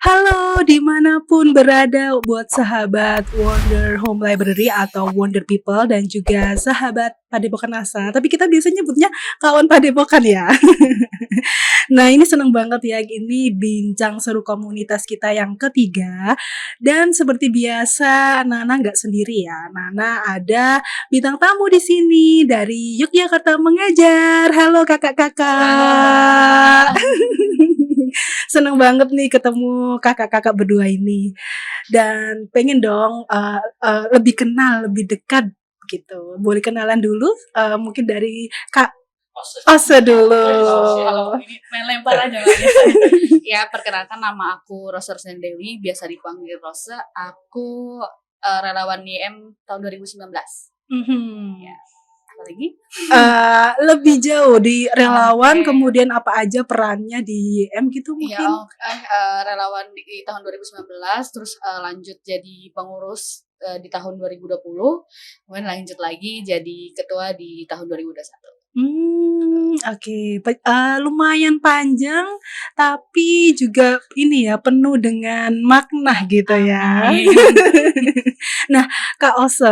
Halo, dimanapun berada buat sahabat Wonder Home Library atau Wonder People dan juga sahabat Padepokan Asa. Tapi kita biasanya nyebutnya kawan Padepokan ya. Nah, ini seneng banget ya, ini bincang seru komunitas kita yang ketiga. Dan seperti biasa, Nana nggak sendiri ya. Nana ada bintang tamu di sini dari Yogyakarta Mengajar. Halo kakak-kakak. Seneng banget nih ketemu kakak-kakak berdua ini. Dan pengen dong lebih kenal, lebih dekat gitu. Boleh kenalan dulu? Mungkin dari Kak Ose dulu. Kalau ini main lempar aja nggak biasa. Ya, perkenalkan nama aku Rosa Rusden Dewi, biasa dipanggil Rosa. Aku relawan YM tahun 2019. Ya, apa lagi? Lebih jauh di relawan, Oke. kemudian apa aja perannya di YM gitu Iya, mungkin? relawan di tahun 2019, terus lanjut jadi pengurus di tahun 2020, kemudian lanjut lagi jadi ketua di tahun 2021. Oke. Lumayan panjang, tapi juga ini ya, penuh dengan makna gitu ya. Amin. Nah, Kak Ose,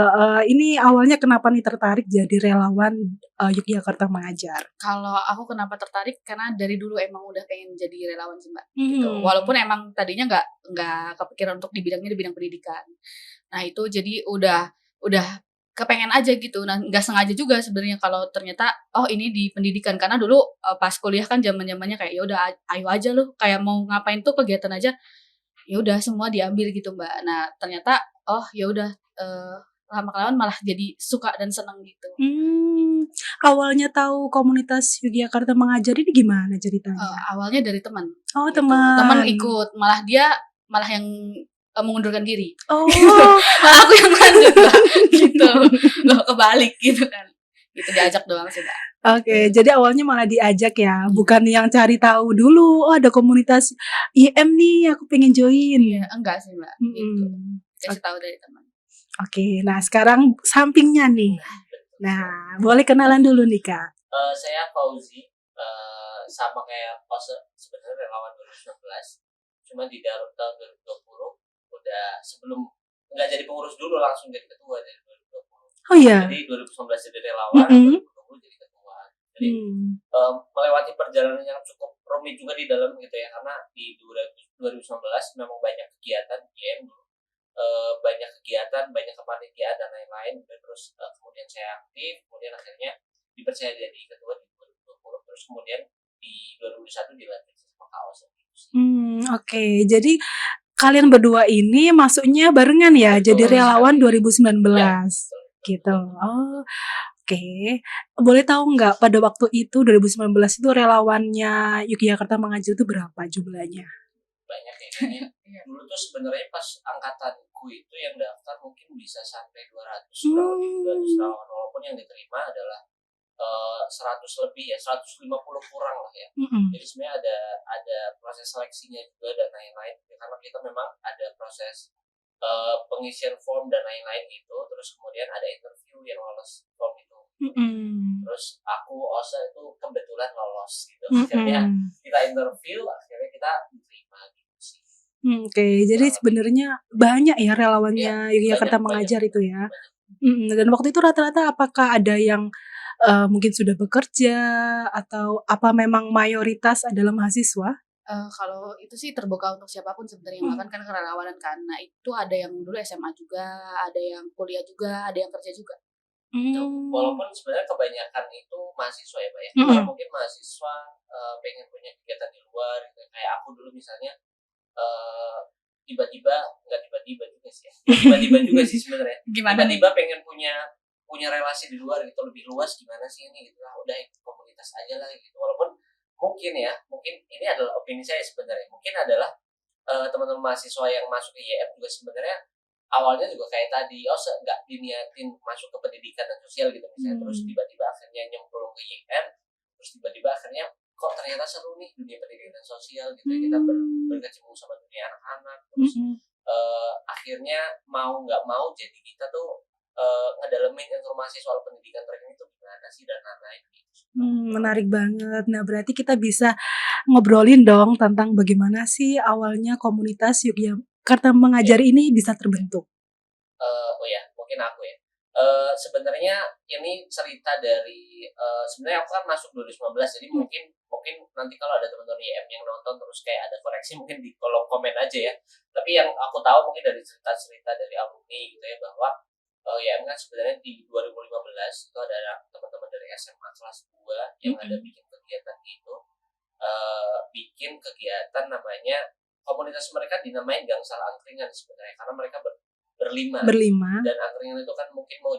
ini awalnya kenapa nih tertarik jadi relawan Yogyakarta Mengajar? Kalau aku kenapa tertarik, karena dari dulu emang udah pengen jadi relawan sih Mbak, gitu. Walaupun emang tadinya nggak kepikiran untuk di bidang pendidikan. Nah itu jadi udah kepengen aja gitu. Nah nggak sengaja juga sebenarnya kalau ternyata oh ini di pendidikan, karena dulu pas kuliah kan zamannya kayak ya udah ayo aja loh, kayak mau ngapain tuh kegiatan aja ya udah semua diambil gitu Mbak. Nah ternyata oh ya udah lama-kelamaan malah jadi suka dan senang gitu. Awalnya tahu komunitas Yogyakarta Mengajar ini gimana ceritanya? Awalnya dari teman Oh, gitu. Teman teman. ikut, malah yang mengundurkan diri. Oh. Malah aku yang lanjut Mbak, gitu. Loh kebalik gitu kan. Gitu diajak doang sih Mbak. Oke, jadi awalnya malah diajak ya, bukan yang cari tahu dulu, oh ada komunitas IM nih, aku pengen join. Iya, enggak sih Mbak, gitu. Mhm. Dikasih tahu dari teman. Oke, nah sekarang sampingnya nih. Nah, boleh kenalan dulu nih Kak. Saya Fauzi, sama kayak Pose, sebenarnya relawan 2019. Cuma di tahun 2020 udah sebelum nggak jadi pengurus dulu langsung jadi ketua dari 2020. Oh iya. Jadi 2019 jadi relawan, 2020 jadi ketua. Jadi melewati perjalanan yang cukup rumit juga di dalam gitu ya, karena di 2019 memang banyak kegiatan GM dulu. Banyak kegiatan, banyak kepanitiaan dan lain-lain. Terus kemudian saya aktif, kemudian akhirnya dipercaya jadi ketua di 2020. Terus kemudian di 2021 dilantik sama kaos. Oke. Jadi kalian berdua ini masuknya barengan ya, Betul, jadi relawan 2019 ya, gitu. Oh, oke. Boleh tahu nggak pada waktu itu 2019 itu relawannya Yogyakarta Mengajar itu berapa jumlahnya? Banyak ya kayaknya. Dulu tuh sebenarnya pas angkatanku itu yang daftar mungkin bisa sampai 200 relawan, walaupun yang diterima adalah 100 lebih ya, 150 kurang lah ya. Jadi sebenarnya ada proses seleksinya juga dan lain-lain, karena kita memang ada proses pengisian form dan lain-lain gitu. Terus kemudian ada interview yang lolos form itu. Terus aku Osa itu kebetulan lolos gitu. Akhirnya kita interview, akhirnya kita diterima gitu sih. Oke, jadi sebenarnya banyak ya relawannya Yogyakarta Mengajar itu ya. Dan waktu itu rata-rata apakah ada yang mungkin sudah bekerja atau apa memang mayoritas adalah mahasiswa? Kalau itu sih terbuka untuk siapapun sebenarnya, bahkan kan kerelawanan kan. Nah itu ada yang dulu SMA juga, ada yang kuliah juga, ada yang kerja juga. Walaupun sebenarnya kebanyakan itu mahasiswa ya Pak ya, karena mungkin mahasiswa pengen punya kegiatan di luar gitu. Kayak aku dulu misalnya tiba-tiba juga sih ya, tiba-tiba juga sih sebenarnya. Tiba-tiba pengen punya relasi di luar gitu, lebih luas gimana sih ini gitu lah, udah ikut komunitas aja lah gitu. Walaupun mungkin ini adalah opini saya sebenarnya, mungkin adalah teman-teman mahasiswa yang masuk ke YM juga sebenarnya awalnya juga kayak tadi, nggak diniatin masuk ke pendidikan dan sosial gitu misalnya, terus tiba-tiba akhirnya nyemplung ke YM, terus tiba-tiba akhirnya kok ternyata seru nih dunia pendidikan dan sosial gitu, kita berkecimpung sama dunia anak-anak, terus akhirnya mau nggak mau jadi kita tuh ngedalemin informasi soal pendidikan mereka itu gimana sih dan lain-lain gitu. Menarik banget. Nah, berarti kita bisa ngobrolin dong tentang bagaimana sih awalnya komunitas Yogyakarta Mengajar ini bisa terbentuk. Oh ya, mungkin aku ya. Sebenarnya ini cerita dari sebenarnya aku kan masuk 2019, jadi mungkin nanti kalau ada teman-teman YM yang nonton terus kayak ada koreksi mungkin di kolom komen aja ya. Tapi yang aku tahu mungkin dari cerita-cerita dari alumni gitu ya, bahwa YM kan sebenarnya di 2015 itu ada teman-teman dari SMA kelas 2 yang ada bikin kegiatan gitu. Bikin kegiatan namanya, komunitas mereka dinamain Gangsal Angkringan sebenarnya, karena mereka berlima. Dan angkringan itu kan mungkin mau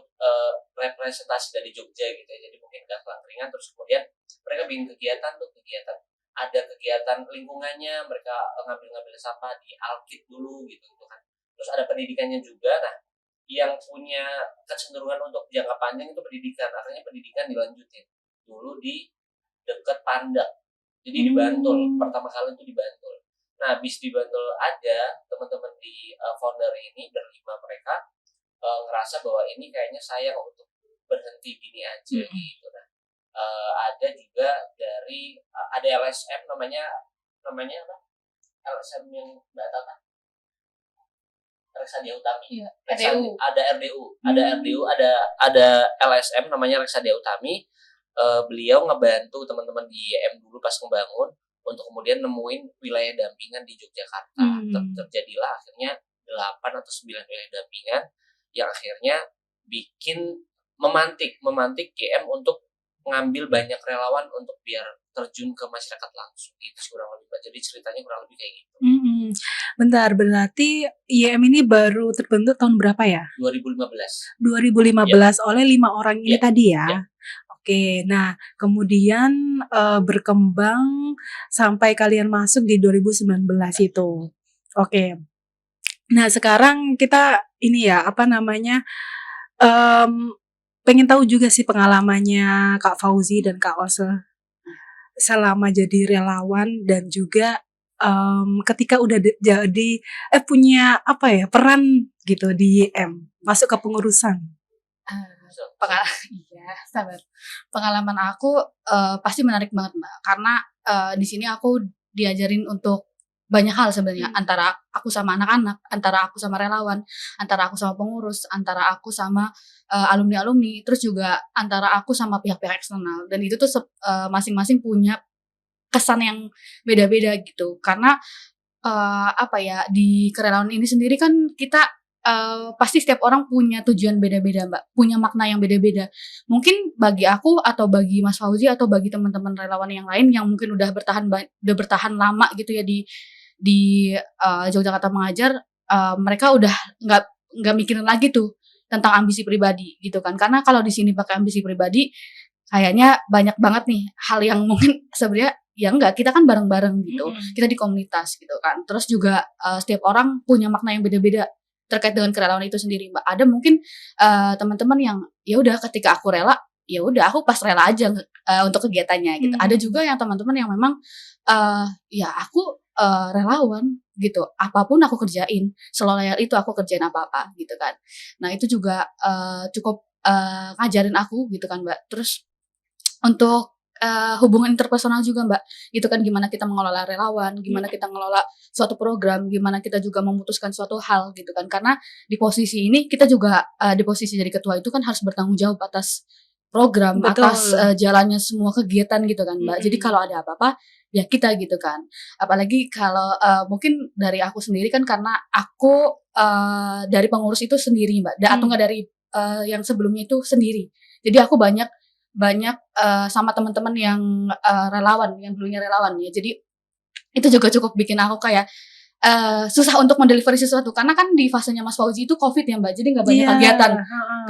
representasi dari Jogja gitu ya, jadi mungkin Gangsal Angkringan. Terus kemudian mereka bikin kegiatan ada kegiatan lingkungannya, mereka ngambil sampah di Alkit dulu gitu kan. Terus ada pendidikannya juga. Nah, yang punya kecenderungan untuk jangka panjang itu pendidikan, akhirnya pendidikan dilanjutin dulu di dekat Pandak, jadi di Bantul. Pertama kali itu di Bantul. Nah, habis di Bantul ada teman-teman di founder ini berlima, mereka ngerasa bahwa ini kayaknya sayang untuk berhenti gini aja gitu. Nah, ada juga dari ada LSM namanya apa? LSM yang Mbak tahu kan? Reksadia Utami. Iya, RDU. Ada RDU, ada LSM namanya Reksadia Utami. Beliau ngebantu teman-teman di YM dulu pas ngebangun untuk kemudian nemuin wilayah dampingan di Yogyakarta. Terjadilah akhirnya 8 atau 9 wilayah dampingan yang akhirnya memantik YM untuk mengambil banyak relawan untuk biar terjun ke masyarakat langsung. Itu kurang lebih, jadi ceritanya kurang lebih kayak gitu. Bentar, berarti YM ini baru terbentuk tahun berapa ya? 2015. 2015 oleh 5 orang ini tadi ya? Oke, nah kemudian berkembang sampai kalian masuk di 2019 itu. Oke. Nah, sekarang kita ini ya, pengen tahu juga sih pengalamannya Kak Fauzi dan Kak Ose selama jadi relawan, dan juga ketika udah jadi punya peran gitu di YM, masuk ke pengurusan. Iya, sabar. Pengalaman aku pasti menarik banget, Mbak. Karena di sini aku diajarin untuk banyak hal sebenarnya, antara aku sama anak-anak, antara aku sama relawan, antara aku sama pengurus, antara aku sama alumni-alumni, terus juga antara aku sama pihak-pihak eksternal. Dan itu tuh masing-masing punya kesan yang beda-beda gitu. Karena di kerelawan ini sendiri kan kita pasti setiap orang punya tujuan beda-beda, Mbak, punya makna yang beda-beda. Mungkin bagi aku atau bagi Mas Fauzi atau bagi teman-teman relawan yang lain yang mungkin udah bertahan lama gitu ya di Yogyakarta Mengajar, mereka udah nggak mikirin lagi tuh tentang ambisi pribadi gitu kan. Karena kalau di sini pakai ambisi pribadi, kayaknya banyak banget nih hal yang mungkin sebenarnya ya enggak, kita kan bareng-bareng gitu. Kita di komunitas gitu kan. Terus juga setiap orang punya makna yang beda-beda terkait dengan kerelawan itu sendiri, Mbak. Ada mungkin teman-teman yang ya udah ketika aku rela, ya udah aku pas rela aja untuk kegiatannya gitu. Ada juga yang teman-teman yang memang ya aku relawan gitu. Apapun aku kerjain, seloyal itu aku kerjain apa-apa gitu kan. Nah, itu juga cukup ngajarin aku gitu kan, Mbak. Terus untuk hubungan interpersonal juga, Mbak, gitu kan, gimana kita mengelola relawan, gimana kita mengelola suatu program, gimana kita juga memutuskan suatu hal gitu kan. Karena di posisi ini kita juga di posisi jadi ketua itu kan harus bertanggung jawab atas program, atas jalannya semua kegiatan gitu kan, Mbak. Jadi kalau ada apa-apa ya kita gitu kan. Apalagi kalau mungkin dari aku sendiri kan, karena aku dari pengurus itu sendiri, Mbak, atau enggak dari yang sebelumnya itu sendiri. Jadi aku banyak sama teman-teman yang relawan, yang dulunya relawan ya. Jadi itu juga cukup bikin aku kayak susah untuk mendelivery sesuatu, karena kan di fasenya Mas Fauzi itu COVID ya, Mbak. Jadi nggak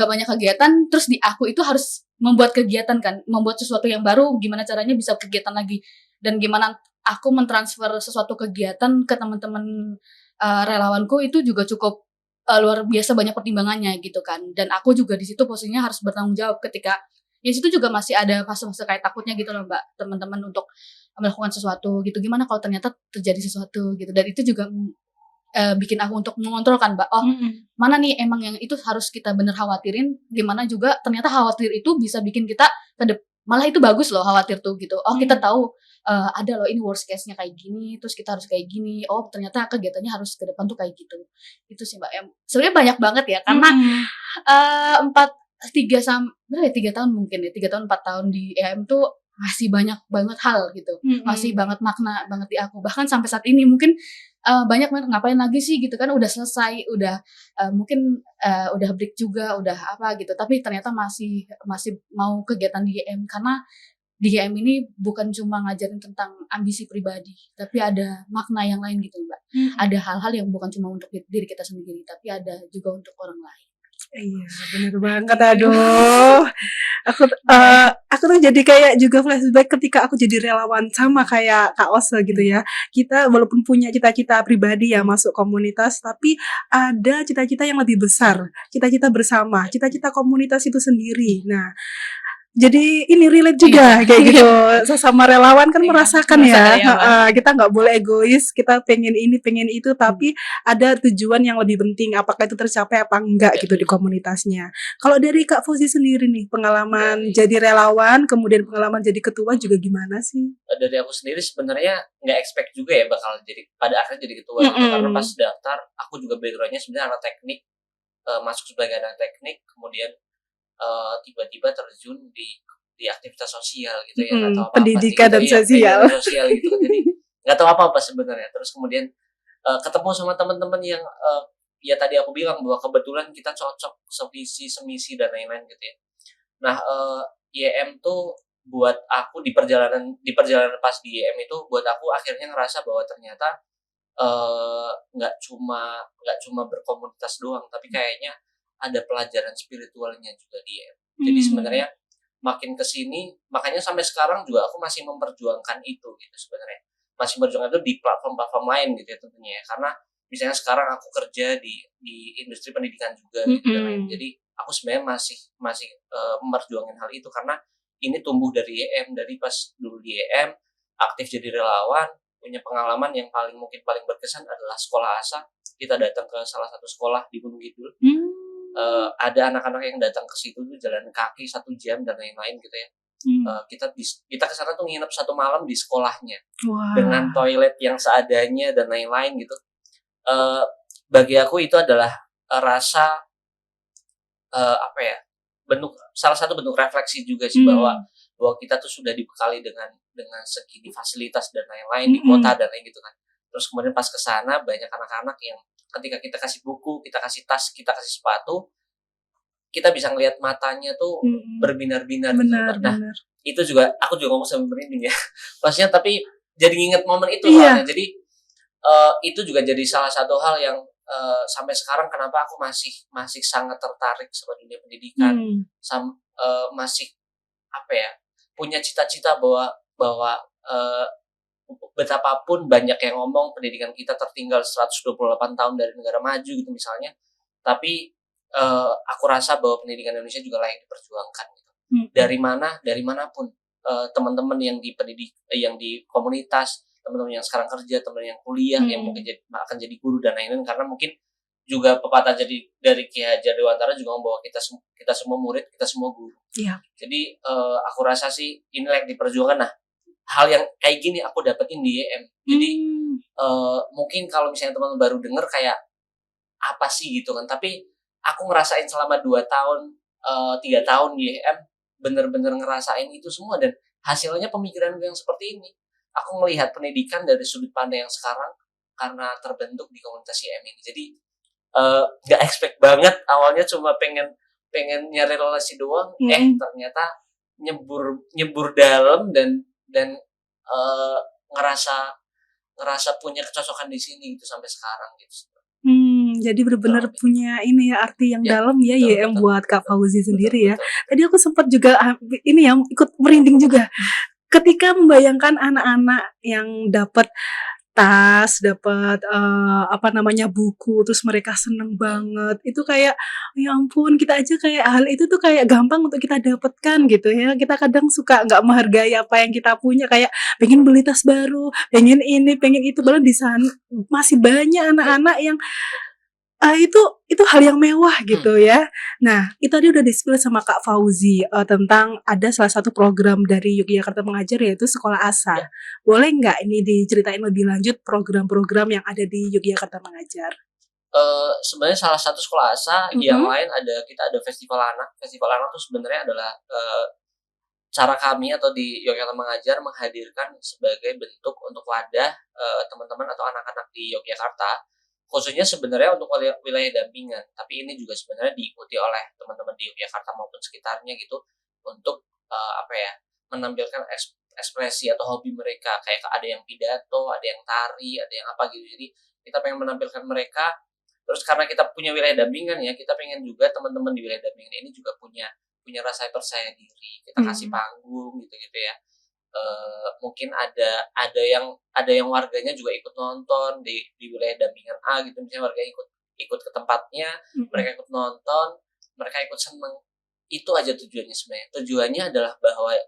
banyak kegiatan. Terus di aku itu harus membuat kegiatan kan, membuat sesuatu yang baru. Gimana caranya bisa kegiatan lagi, dan gimana aku mentransfer sesuatu kegiatan ke teman-teman relawanku itu juga cukup luar biasa banyak pertimbangannya gitu kan. Dan aku juga di situ posisinya harus bertanggung jawab ketika di situ juga masih ada fase-fase kayak takutnya gitu loh, Mbak, teman-teman untuk melakukan sesuatu gitu. Gimana kalau ternyata terjadi sesuatu gitu. Dan itu juga bikin aku untuk mengontrol kan Mbak, mana nih emang yang itu harus kita bener khawatirin, gimana juga ternyata khawatir itu bisa bikin kita malah itu bagus loh khawatir tuh gitu. Kita tahu ada loh ini worst case-nya kayak gini, terus kita harus kayak gini. Ternyata kegiatannya harus ke depan tuh kayak gitu. Itu sih Mbak. Sebenarnya banyak banget ya karena 3 tahun mungkin ya, 3 tahun 4 tahun di EM tuh masih banyak banget hal gitu. Masih banget makna banget di aku. Bahkan sampai saat ini mungkin banyak banget ngapain lagi sih gitu kan, udah selesai, udah mungkin udah break juga, udah apa gitu, tapi ternyata masih mau kegiatan di GM karena di GM ini bukan cuma ngajarin tentang ambisi pribadi, tapi ada makna yang lain gitu Mbak. Ada hal-hal yang bukan cuma untuk diri kita sendiri, tapi ada juga untuk orang lain. Iya, bener banget. Aduh, aku tuh jadi kayak juga flashback ketika aku jadi relawan sama kayak Kak Ose gitu ya. Kita walaupun punya cita-cita pribadi ya masuk komunitas, tapi ada cita-cita yang lebih besar, cita-cita bersama, cita-cita komunitas itu sendiri. Nah, jadi ini relate juga kayak gitu. Sesama relawan kan merasakan ya. Kita nggak boleh egois, kita pengen ini, pengen itu, tapi ada tujuan yang lebih penting. Apakah itu tercapai apa enggak gitu di komunitasnya. Kalau dari Kak Fauzi sendiri nih, pengalaman jadi relawan, kemudian pengalaman jadi ketua juga gimana sih? Dari aku sendiri sebenarnya nggak expect juga ya bakal jadi pada akhirnya jadi ketua gitu. Karena pas daftar aku juga backgroundnya sebenarnya anak teknik, masuk sebagai anak teknik, kemudian tiba-tiba terjun di aktivitas sosial gitu ya, nggak tahu apa-apa pendidikan dan gitu, sosial. pendidikan sosial gitu kan. Jadi nggak tahu apa-apa sebenarnya. Terus kemudian ketemu sama teman-teman yang ya tadi aku bilang bahwa kebetulan kita cocok sevisi semisi dan lain-lain gitu ya. Nah YM tuh buat aku di perjalanan pas di YM itu buat aku akhirnya ngerasa bahwa ternyata nggak cuma berkomunitas doang, tapi kayaknya ada pelajaran spiritualnya juga di YM. Jadi sebenarnya makin kesini, makanya sampai sekarang juga aku masih memperjuangkan itu gitu sebenarnya. Masih berjuang itu di platform-platform lain gitu ya tentunya ya. Karena misalnya sekarang aku kerja di industri pendidikan juga gitu dan lain. Jadi aku sebenarnya masih memperjuangkan hal itu karena ini tumbuh dari YM, dari pas dulu di YM aktif jadi relawan, punya pengalaman yang paling berkesan adalah sekolah ASA. Kita datang ke salah satu sekolah di Gunung Kidul. Ada anak-anak yang datang ke situ tuh jalan kaki 1 jam dan lain-lain gitu ya. Kita kesana tuh nginep 1 malam di sekolahnya. Dengan toilet yang seadanya dan lain-lain gitu. Bagi aku itu adalah rasa salah satu bentuk refleksi juga sih bahwa kita tuh sudah dibekali dengan segini fasilitas dan lain-lain di kota dan lain gitu kan. Terus kemudian pas kesana banyak anak-anak yang ketika kita kasih buku, kita kasih tas, kita kasih sepatu, kita bisa ngelihat matanya tuh berbinar-binar gitu. Nah, itu juga aku juga ngomong sama merinding ya. Maksudnya tapi jadi nginget momen itu soalnya. Jadi itu juga jadi salah satu hal yang sampai sekarang kenapa aku masih sangat tertarik sama dunia pendidikan. Masih punya cita-cita bahwa betapapun banyak yang ngomong pendidikan kita tertinggal 128 tahun dari negara maju gitu misalnya, tapi aku rasa bahwa pendidikan Indonesia juga layak diperjuangkan gitu. Dari manapun teman-teman yang di komunitas, teman-teman yang sekarang kerja, teman yang kuliah, yang mungkin akan jadi guru dan lain-lain, karena mungkin juga pepatah dari Ki Hajar Dewantara juga ngomong bahwa kita semua murid, kita semua guru. Jadi aku rasa sih ini layak diperjuangkan. Nah, hal yang kayak gini aku dapetin di YM. Jadi mungkin kalau misalnya teman-teman baru denger kayak apa sih gitu kan, tapi aku ngerasain selama 2 tahun 3 tahun di YM bener-bener ngerasain itu semua, dan hasilnya pemikiran gue yang seperti ini. Aku melihat pendidikan dari sudut pandang yang sekarang karena terbentuk di komunitas YM ini. Jadi gak expect banget, awalnya cuma pengen nyari relasi doang, ternyata nyebur dalam dan ngerasa punya kecocokan di sini gitu sampai sekarang gitu. Jadi benar-benar punya ini ya arti yang dalam ya YM buat Kak Fauzi sendiri ya. Tadi aku sempat juga ini ya ikut merinding juga ketika membayangkan anak-anak yang dapat tas, dapat apa namanya, buku, terus mereka seneng banget. Itu kayak, ya ampun, kita aja kayak hal itu tuh kayak gampang untuk kita dapatkan gitu ya. Kita kadang suka nggak menghargai apa yang kita punya, kayak pengen beli tas baru, pengen ini, pengen itu, padahal di sana masih banyak anak-anak yang itu hal yang mewah gitu ya. Nah, itu tadi udah di-spill sama Kak Fauzi, tentang ada salah satu program dari Yogyakarta Mengajar yaitu Sekolah Asa. Ya. Boleh nggak ini diceritain lebih lanjut program-program yang ada di Yogyakarta Mengajar? Sebenarnya salah satu sekolah asa, yang lain kita ada festival anak. Festival anak itu sebenarnya adalah cara kami atau di Yogyakarta Mengajar menghadirkan sebagai bentuk untuk wadah teman-teman atau anak-anak di Yogyakarta, khususnya sebenarnya untuk wilayah dampingan, tapi ini juga sebenarnya diikuti oleh teman-teman di Yogyakarta maupun sekitarnya gitu, untuk menampilkan ekspresi atau hobi mereka, kayak ada yang pidato, ada yang tari, ada yang apa gitu. Jadi kita pengen menampilkan mereka. Terus karena kita punya wilayah dampingan ya, kita pengen juga teman-teman di wilayah dampingan ini juga punya rasa percaya diri. Kita kasih panggung gitu-gitu ya. Mungkin ada yang warganya juga ikut nonton di wilayah dampingan A gitu, misalnya warga ikut ke tempatnya, mereka ikut nonton, mereka ikut seneng. Itu aja tujuannya sebenarnya. Tujuannya adalah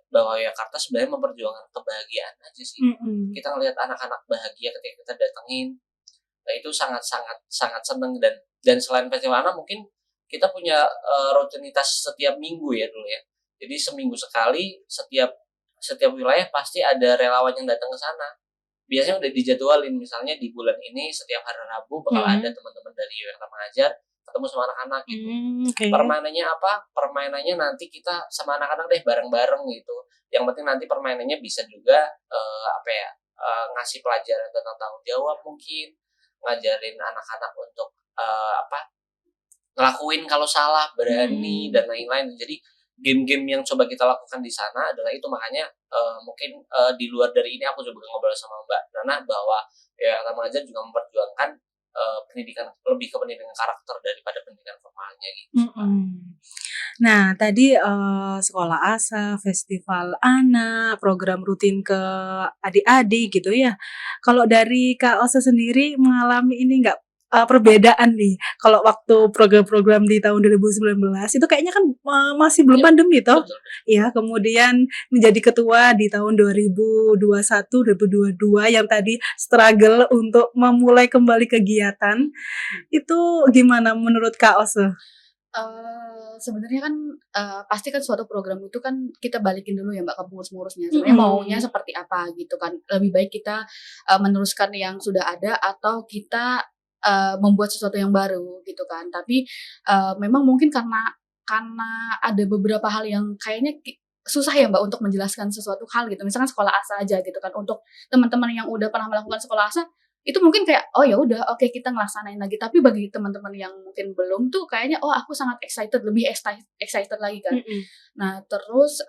bahwa Jakarta sebenarnya memperjuangkan kebahagiaan aja sih. Kita ngelihat anak-anak bahagia ketika kita datengin. Nah, itu sangat seneng. Dan selain festival anak, mungkin kita punya rutinitas setiap minggu ya dulu ya. Jadi seminggu sekali setiap wilayah pasti ada relawan yang datang ke sana. Biasanya udah dijadwalin, misalnya di bulan ini setiap hari Rabu bakal ada teman-teman dari Yogyakarta Mengajar ketemu sama anak-anak gitu. Okay. Permainannya apa? Permainannya nanti kita sama anak-anak deh bareng-bareng gitu. Yang penting nanti permainannya bisa juga ngasih pelajaran tentang tanggung jawab, mungkin ngajarin anak-anak untuk ngelakuin kalau salah, berani dan lain-lain. Jadi game-game yang coba kita lakukan di sana adalah itu. Makanya mungkin di luar dari ini aku coba ngobrol sama Mbak Nana bahwa Yogyakarta Mengajar juga memperjuangkan pendidikan, lebih ke pendidikan karakter daripada pendidikan formalnya gitu. Nah, tadi sekolah asa, festival anak, program rutin ke adik-adik gitu ya. Kalau dari Kak Ose sendiri mengalami ini nggak, perbedaan nih, kalau waktu program-program di tahun 2019 itu kayaknya kan, masih belum pandemi toh? Iya, kemudian menjadi ketua di tahun 2021, 2022 yang tadi struggle untuk memulai kembali kegiatan, itu gimana menurut Kak Ose? Sebenarnya kan pasti kan suatu program itu kan kita balikin dulu ya Mbak ke pengurus-pengurusnya. Sebenarnya maunya seperti apa gitu kan. Lebih baik kita meneruskan yang sudah ada atau kita membuat sesuatu yang baru gitu kan. Tapi memang mungkin karena ada beberapa hal yang kayaknya susah ya Mbak untuk menjelaskan sesuatu hal gitu. Misalkan sekolah asa aja gitu kan. Untuk teman-teman yang udah pernah melakukan sekolah asa itu mungkin kayak oh ya udah oke kita ngelaksanain lagi, tapi bagi teman-teman yang mungkin belum tuh kayaknya oh aku sangat excited, lebih excited lagi kan. Nah terus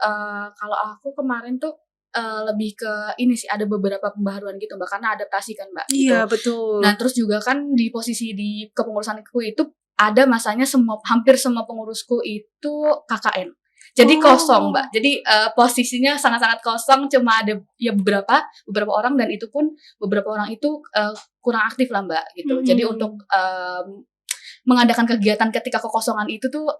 kalau aku kemarin tuh lebih ke ini sih, ada beberapa pembaharuan gitu Mbak, karena adaptasi kan Mbak gitu. Iya betul. Nah terus juga kan di posisi di kepengurusanku itu ada masanya hampir semua pengurusku itu KKN. Jadi kosong Mbak. Jadi posisinya sangat-sangat kosong, cuma ada ya beberapa orang, dan itu pun beberapa orang itu kurang aktif lah Mbak gitu. Jadi untuk mengadakan kegiatan ketika kekosongan itu tuh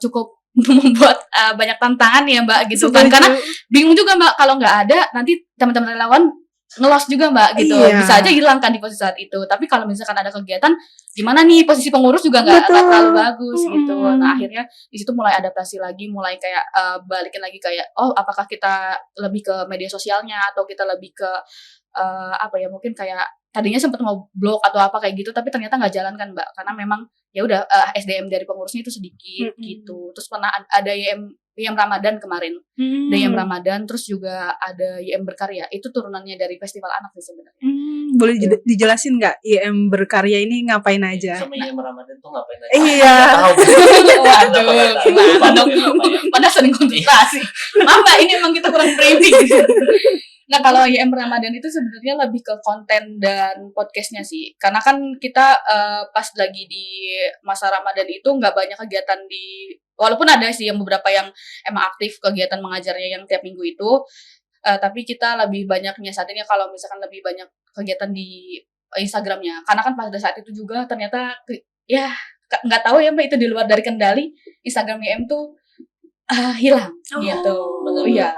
cukup membuat banyak tantangan ya Mbak gitu kan. Karena bingung juga Mbak, kalau nggak ada nanti teman-teman relawan ngelos juga Mbak gitu. Iya. Bisa aja hilang kan di posisi saat itu. Tapi kalau misalkan ada kegiatan, gimana nih posisi pengurus juga nggak terlalu bagus gitu. Nah akhirnya di situ mulai adaptasi lagi, mulai kayak balikin lagi kayak oh apakah kita lebih ke media sosialnya atau kita lebih ke mungkin kayak tadinya sempat mau blog atau apa kayak gitu, tapi ternyata nggak jalan kan Mbak, karena memang ya udah SDM dari pengurusnya itu sedikit gitu. Terus pernah ada YM Ramadan kemarin, YM Ramadan, terus juga ada YM Berkarya, itu turunannya dari festival anak sih sebenarnya. Boleh dijelasin nggak YM Berkarya ini ngapain aja? Sama YM Ramadan tuh ngapain aja? Iya. Waduh, pada sering konsultasi. Maaf Mbak, ini emang kita kurang briefing. Nah kalau YM Ramadan itu sebenarnya lebih ke konten dan podcastnya sih, karena kan kita pas lagi di masa Ramadan itu nggak banyak kegiatan walaupun ada sih yang beberapa yang emang aktif kegiatan mengajarnya yang tiap minggu itu, tapi kita lebih banyak nyiasatinnya kalau misalkan lebih banyak kegiatan di Instagramnya. Karena kan pada saat itu juga ternyata ya nggak tahu ya Mbak, itu di luar dari kendali Instagram YM tuh hilang gitu. Iya.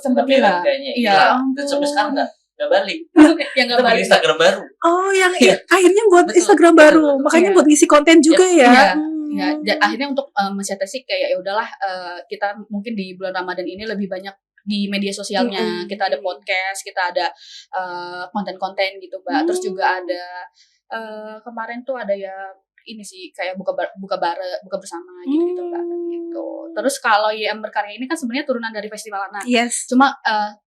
Sempat hilang kayaknya. Iya. Dan sampai sekarang nggak balik. Yang nggak Kita bikin balik. Instagram baru. Oh, yang Iya. akhirnya buat Betul, Instagram betul, baru. betul. Makanya Iya. buat ngisi konten juga ya. Iya. Ya, akhirnya untuk mensiasati kayak ya udahlah, kita mungkin di bulan Ramadan ini lebih banyak di media sosialnya. Kita ada podcast, kita ada konten-konten gitu, Mbak. Terus juga ada kemarin tuh ada ya ini sih kayak buka bersama gitu Mbak. Gitu. Terus kalau YM Berkarya ini kan sebenarnya turunan dari Festival Anak. Yes. Cuma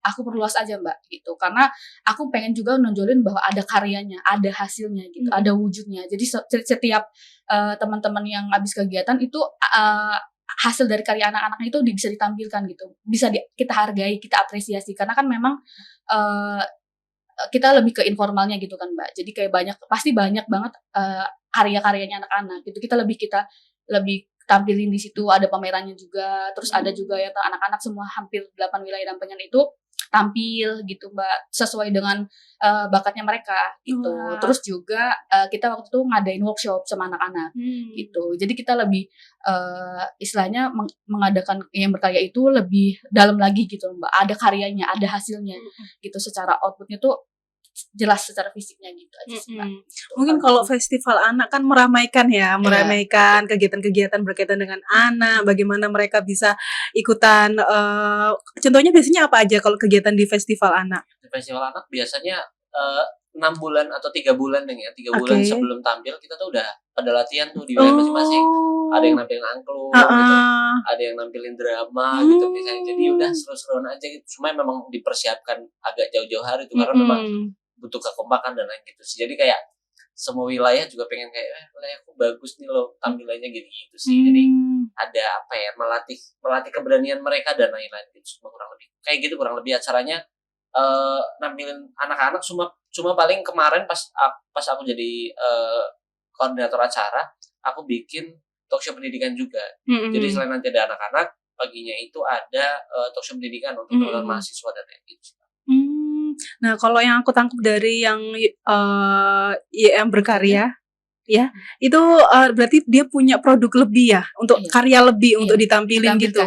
aku perluas aja Mbak gitu, karena aku pengen juga nonjolin bahwa ada karyanya, ada hasilnya gitu, ada wujudnya. Jadi setiap teman-teman yang habis kegiatan itu hasil dari karya anak-anak itu bisa ditampilkan gitu, bisa kita hargai, kita apresiasi, karena kan memang kita lebih ke informalnya gitu kan Mbak. Jadi kayak pasti banyak banget karya-karyanya anak-anak gitu. Kita lebih tampilin di situ, ada pamerannya juga. Terus ada juga ya anak-anak semua hampir 8 wilayah Dampengan itu tampil gitu Mbak, sesuai dengan bakatnya mereka gitu. Wah. Terus juga kita waktu itu ngadain workshop sama anak-anak gitu. Jadi kita lebih istilahnya mengadakan yang berkarya itu lebih dalam lagi gitu Mbak. Ada karyanya, ada hasilnya gitu, secara outputnya tuh jelas secara fisiknya gitu aja sih Mbak. Mungkin kalau festival anak kan meramaikan kegiatan-kegiatan berkaitan dengan anak, bagaimana mereka bisa ikutan, contohnya biasanya apa aja kalau kegiatan di festival anak? Di festival anak biasanya 6 bulan atau 3 bulan ya, 3 bulan sebelum tampil kita tuh udah pada latihan tuh di wilayah masing-masing. Ada yang nampilin angklung gitu, ada yang nampilin drama gitu misalnya. Jadi udah seru-seruan aja gitu. Cuma memang dipersiapkan agak jauh-jauh hari tuh karena memang butuh kekompakan dan lain gitu sih. Jadi kayak semua wilayah juga pengen kayak wilayahku bagus nih loh tampilannya gitu sih. Jadi ada apa ya, melatih keberanian mereka dan lain-lain gitu, cuma kurang lebih kayak gitu kurang lebih acaranya. Nampilin anak-anak cuma paling kemarin pas aku jadi koordinator acara, aku bikin talkshow pendidikan juga. Jadi selain nanti ada anak-anak, paginya itu ada talkshow pendidikan untuk teman-teman mahasiswa dan lain gitu. Nah, kalau yang aku tangkap dari yang YM Berkarya, ya, itu berarti dia punya produk lebih ya, untuk karya lebih untuk ditampilin gitu.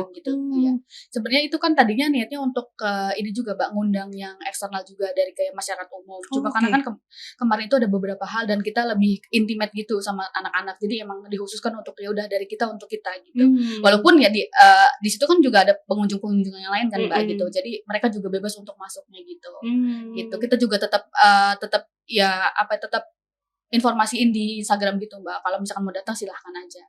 Iya. Sebenarnya itu kan tadinya niatnya untuk ini juga Mbak, ngundang yang eksternal juga dari kayak masyarakat umum. Cuma karena kan kemarin itu ada beberapa hal dan kita lebih intimate gitu sama anak-anak. Jadi emang dikhususkan untuk ya udah dari kita untuk kita gitu. Walaupun ya di situ kan juga ada pengunjung-pengunjung yang lain kan Mbak gitu. Jadi mereka juga bebas untuk masuknya gitu. Gitu. Kita juga tetap informasiin di Instagram gitu Mbak. Kalau misalkan mau datang silahkan aja.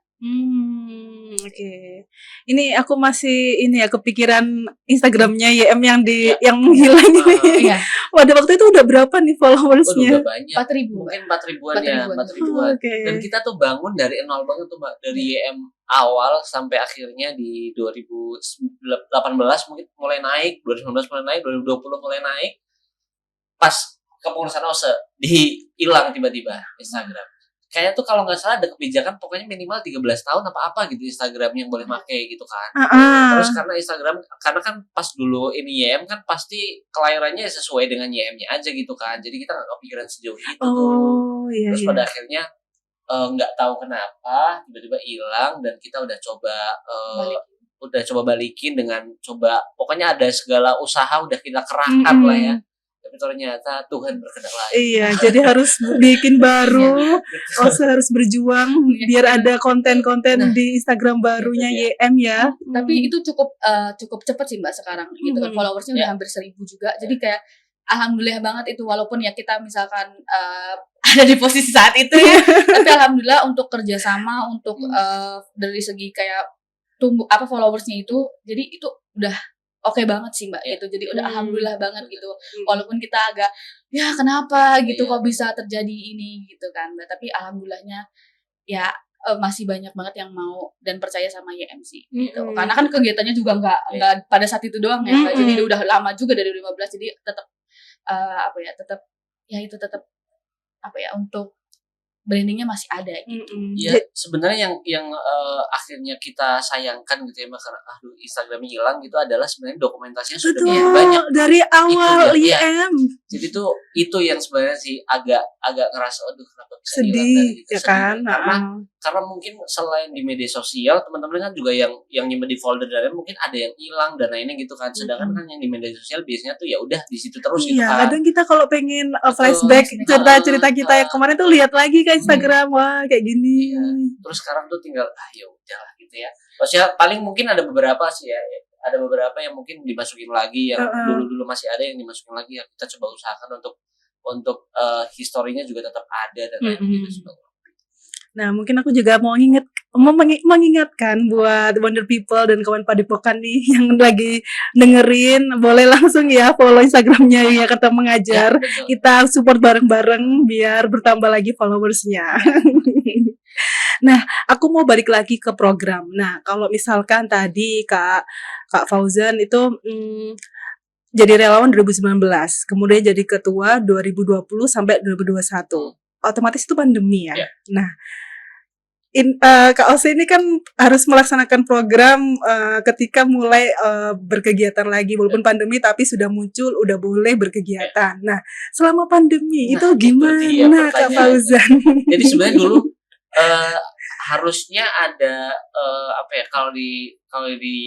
Oke. Ini aku masih kepikiran Instagramnya YM yang menghilang ini. Iya. Pada waktu itu udah berapa nih followersnya? Udah banyak. 4.000. Mungkin 4.000-an ya. 4.000-an. Dan kita tuh bangun dari nol banget tuh Mbak. Dari YM awal sampai akhirnya di 2018 mungkin mulai naik, 2019 mulai naik, 2020 mulai naik. Pas kepengurusan OSE hilang tiba-tiba Instagram. Kayaknya tuh kalau nggak salah ada kebijakan pokoknya minimal 13 tahun apa gitu Instagram yang boleh pakai gitu kan. Terus karena Instagram, karena kan pas dulu ini YM kan pasti kelahirannya sesuai dengan YM-nya aja gitu kan. Jadi kita nggak kepikiran sejauh itu tuh. Terus pada akhirnya nggak tahu kenapa tiba-tiba hilang dan kita udah coba balikin dengan pokoknya ada segala usaha udah kita kerahkan lah ya. Tapi ternyata Tuhan berkehendak lain. Iya, jadi harus bikin baru, harus berjuang biar ada konten-konten di Instagram barunya YM ya. Tapi itu cukup cepet sih Mbak sekarang gitu kan, followersnya udah hampir 1.000 juga. Jadi kayak alhamdulillah banget itu, walaupun ya kita misalkan ada di posisi saat itu ya, tapi alhamdulillah untuk kerjasama untuk dari segi kayak followersnya itu, jadi itu udah oke banget sih Mbak gitu. Jadi udah alhamdulillah banget gitu. Walaupun kita agak ya kenapa gitu kok bisa terjadi ini gitu kan Mbak. Tapi alhamdulillahnya ya masih banyak banget yang mau dan percaya sama YM sih gitu. Karena kan kegiatannya juga enggak pada saat itu doang ya Mbak. Jadi udah lama juga dari 2015. Jadi tetap tetap untuk brandingnya masih ada gitu. Ya sebenarnya yang akhirnya kita sayangkan gitu ya Mbak, karena Instagramnya hilang gitu adalah sebenarnya dokumentasinya sudah begitu banyak dari awal jadi tuh itu yang sebenarnya sih agak ngerasa aduh kenapa bisa hilang sedih dari gitu ya sedih kan. karena mungkin selain di media sosial teman-teman kan juga yang nyimpen di folder dan mungkin ada yang hilang dan lainnya gitu kan, sedangkan kan yang di media sosial biasanya tuh ya udah di situ terus gitu kan. Kadang kita kalau pengen flashback cerita-cerita kita yang kemarin tuh lihat lagi ke Instagram, wah kayak gini. Terus sekarang tuh tinggal ya udah gitu ya. Maksudnya paling mungkin ada beberapa sih ya, ada beberapa yang mungkin dimasukin lagi yang dulu masih ada yang dimasukin lagi, ya kita coba usahakan untuk historinya juga tetap ada dan lain gitu. Nah, mungkin aku juga mau mengingatkan buat Wonder People dan kawan Padepokan nih yang lagi dengerin, boleh langsung ya follow Instagramnya ya Kata Mengajar. Kita support bareng-bareng biar bertambah lagi followersnya. Nah, aku mau balik lagi ke program. Nah, kalau misalkan tadi Kak Fauzan itu jadi relawan 2019, kemudian jadi ketua 2020 sampai 2021. Otomatis itu pandemi ya. Nah, Kak Ose ini kan harus melaksanakan program ketika mulai berkegiatan lagi, walaupun pandemi tapi sudah muncul, udah boleh berkegiatan. Nah, selama pandemi itu gimana Kak Fauzan? Jadi sebenarnya dulu harusnya ada kalau di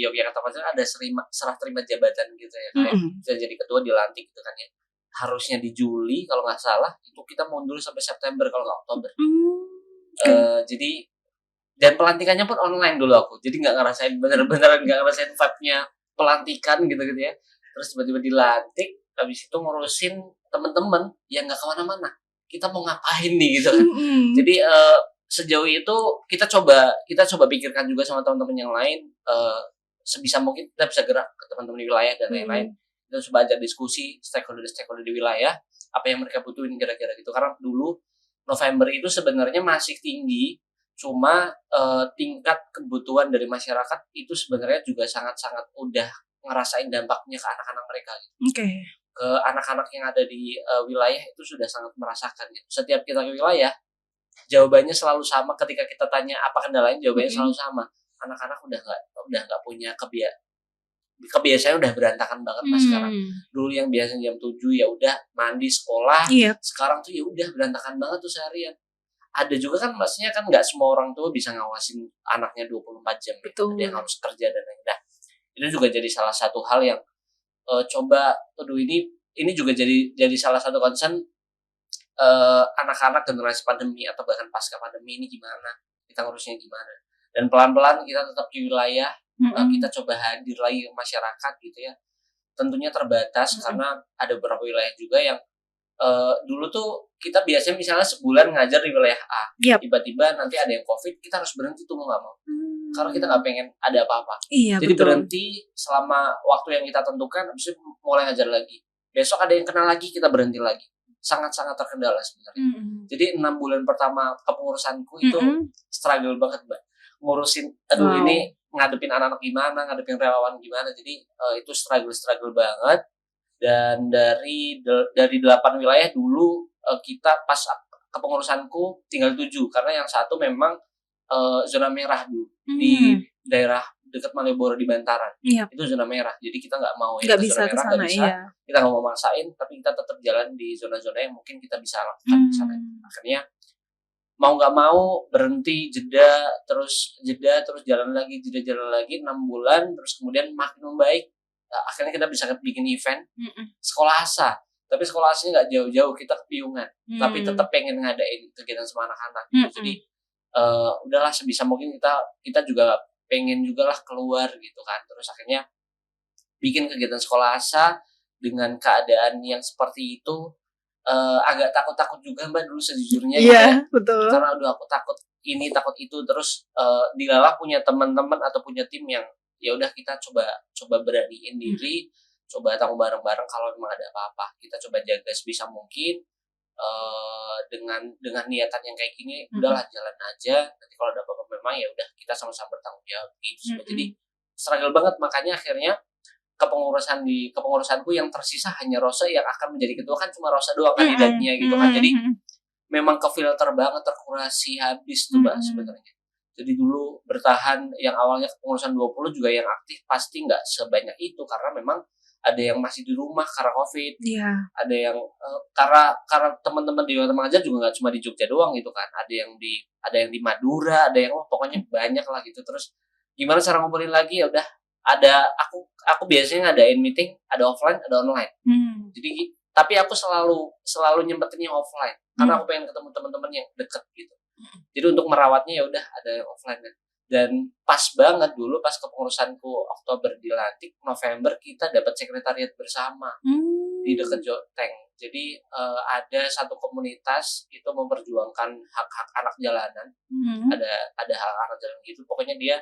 Yogyakarta ada serah terima jabatan gitu ya, kayak bisa jadi ketua dilantik gitu kan ya. Harusnya di Juli kalau nggak salah, itu kita mundur sampai September kalau nggak Oktober. Jadi dan pelantikannya pun online dulu aku, jadi nggak ngerasain bener-beneran nggak ngerasain vibe-nya pelantikan gitu ya. Terus tiba-tiba dilantik, habis itu ngurusin teman-teman yang nggak kemana-mana. Kita mau ngapain nih gitu kan? Jadi sejauh itu kita coba pikirkan juga sama teman-teman yang lain, sebisa mungkin kita bisa gerak ke teman-teman di wilayah dan lain-lain. Kita coba ajak diskusi stakeholder di wilayah, apa yang mereka butuhin kira-kira gitu. Karena dulu November itu sebenarnya masih tinggi, cuma tingkat kebutuhan dari masyarakat itu sebenarnya juga sangat-sangat udah ngerasain dampaknya ke anak-anak mereka gitu. Ke anak-anak yang ada di wilayah itu sudah sangat merasakan gitu. Setiap kita ke wilayah, jawabannya selalu sama. Ketika kita tanya apa kendalanya, jawabannya selalu sama. Anak-anak udah nggak punya kebiasaan, udah berantakan banget mas sekarang. Dulu yang biasanya jam 7 ya udah mandi sekolah, sekarang tuh ya udah berantakan banget tuh seharian. Ada juga kan maksudnya kan nggak semua orang tua bisa ngawasin anaknya 24 jam. Betul. Dia harus kerja dan lain-lain. Nah, itu juga jadi salah satu hal yang ini juga jadi salah satu concern anak-anak generasi pandemi atau bahkan pasca pandemi ini gimana, kita ngurusnya gimana. Dan pelan-pelan kita tetap di wilayah, kita coba hadir lagi ke masyarakat gitu ya. Tentunya terbatas karena ada beberapa wilayah juga yang dulu tuh kita biasanya misalnya sebulan ngajar di wilayah A, tiba-tiba nanti ada yang COVID, kita harus berhenti tuh mau nggak mau, karena kita nggak pengen ada apa-apa. Jadi betul. Berhenti selama waktu yang kita tentukan, habis itu mulai ngajar lagi. Besok ada yang kena lagi, kita berhenti lagi. Sangat-sangat terkendala sebenarnya. Jadi 6 bulan pertama kepengurusanku itu struggle banget Mbak, ngurusin ini ngadepin anak-anak gimana, ngadepin relawan gimana. Jadi itu struggle banget. Dan dari 8 wilayah dulu kita pas kepengurusanku tinggal 7 karena yang satu memang zona merah dulu di daerah dekat Malioboro di Bantaran. Itu zona merah. Jadi kita nggak mau zona merah, nggak bisa. Kita nggak mau maksain, tapi kita tetap jalan di zona-zona yang mungkin kita bisa lakukan di sana. Akhirnya mau nggak mau berhenti, jeda terus jalan lagi 6 bulan, terus kemudian makin membaik. Akhirnya kita bisa bikin event sekolah asa, tapi sekolah asanya nggak jauh-jauh, kita ke Piungan, tapi tetap pengen ngadain kegiatan sama anak-anak. Jadi udahlah sebisa mungkin kita juga pengen juga lah keluar gitu kan. Terus akhirnya bikin kegiatan sekolah asa dengan keadaan yang seperti itu. Agak takut juga Mbak dulu sejujurnya betul. Karena aku takut ini takut itu, terus dilalah punya teman-teman atau punya tim yang ya udah kita coba beraniin diri, coba tanggung bareng-bareng kalau memang ada apa-apa. Kita coba jaga sebisa mungkin dengan niatan yang kayak gini, udahlah jalan aja. Nanti kalau ada apa-apa memang ya udah kita sama-sama bertanggung jawab gitu. Jadi struggle banget, makanya akhirnya kepengurusanku yang tersisa hanya Rosa yang akan menjadi ketua, kan cuma Rosa doang kandidatnya gitu kan. Jadi memang kefilter banget, terkurasi habis tuh Mbak sebenarnya. Jadi dulu bertahan yang awalnya kepengurusan 20 juga yang aktif pasti nggak sebanyak itu karena memang ada yang masih di rumah karena Covid, ada yang karena teman-teman di remaja juga nggak cuma di Jogja doang gitu kan, ada yang di Madura, ada yang pokoknya banyak lah gitu. Terus gimana cara ngumpulin lagi ya udah aku biasanya ngadain meeting ada offline ada online. Jadi tapi aku selalu nyempetin yang offline karena aku pengen ketemu teman-teman yang deket gitu. Jadi untuk merawatnya ya udah ada yang offline kan. Dan pas banget dulu pas kepengurusanku Oktober dilantik, November kita dapat sekretariat bersama di dekat Joteng. Jadi ada satu komunitas itu memperjuangkan hak-hak anak jalanan. Ada hak anak jalanan gitu. Pokoknya dia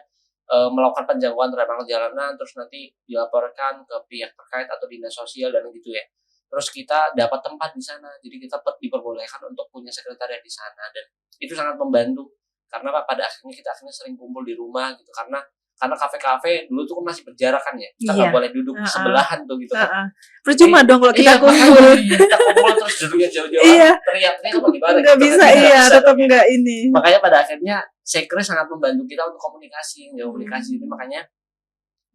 melakukan penjangkauan terhadap anak jalanan terus nanti dilaporkan ke pihak terkait atau dinas sosial dan gitu ya. Terus kita dapat tempat di sana. Jadi kita diperbolehkan untuk punya sekretariat di sana dan itu sangat membantu. Karena pada akhirnya kita sering kumpul di rumah gitu karena kafe-kafe dulu tuh kan masih berjarak kan ya kita nggak boleh duduk sebelahan tuh gitu kan percuma dong kalau kita kumpul kita kumpul terus duduknya jauh-jauh teriak-teriak apa gimana nggak bisa tetap nggak ini makanya pada akhirnya Sekre sangat membantu kita untuk komunikasi jadi makanya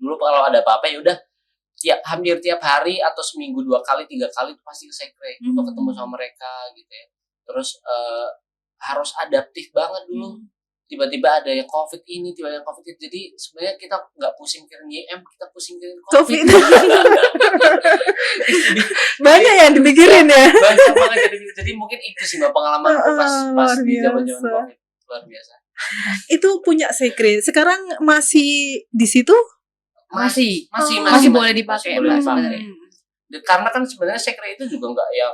dulu kalau ada apa-apa ya udah hampir tiap hari atau seminggu 2 kali 3 kali itu pasti ke Sekre untuk ketemu sama mereka gitu ya terus harus adaptif banget dulu. Tiba-tiba ada yang COVID ini, tiba-tiba yang COVID itu. Jadi sebenarnya kita nggak pusing mikirin YM, kita pusing mikirin COVID. Banyak yang dipikirin ya. Banyak banget jadi mungkin itu sih Mbak pengalaman pas di zaman-zaman COVID. Luar biasa. Itu punya Sekre. Sekarang masih di situ? Masih boleh dipakai Mbak sebenarnya. Karena kan sebenarnya Sekre itu juga nggak yang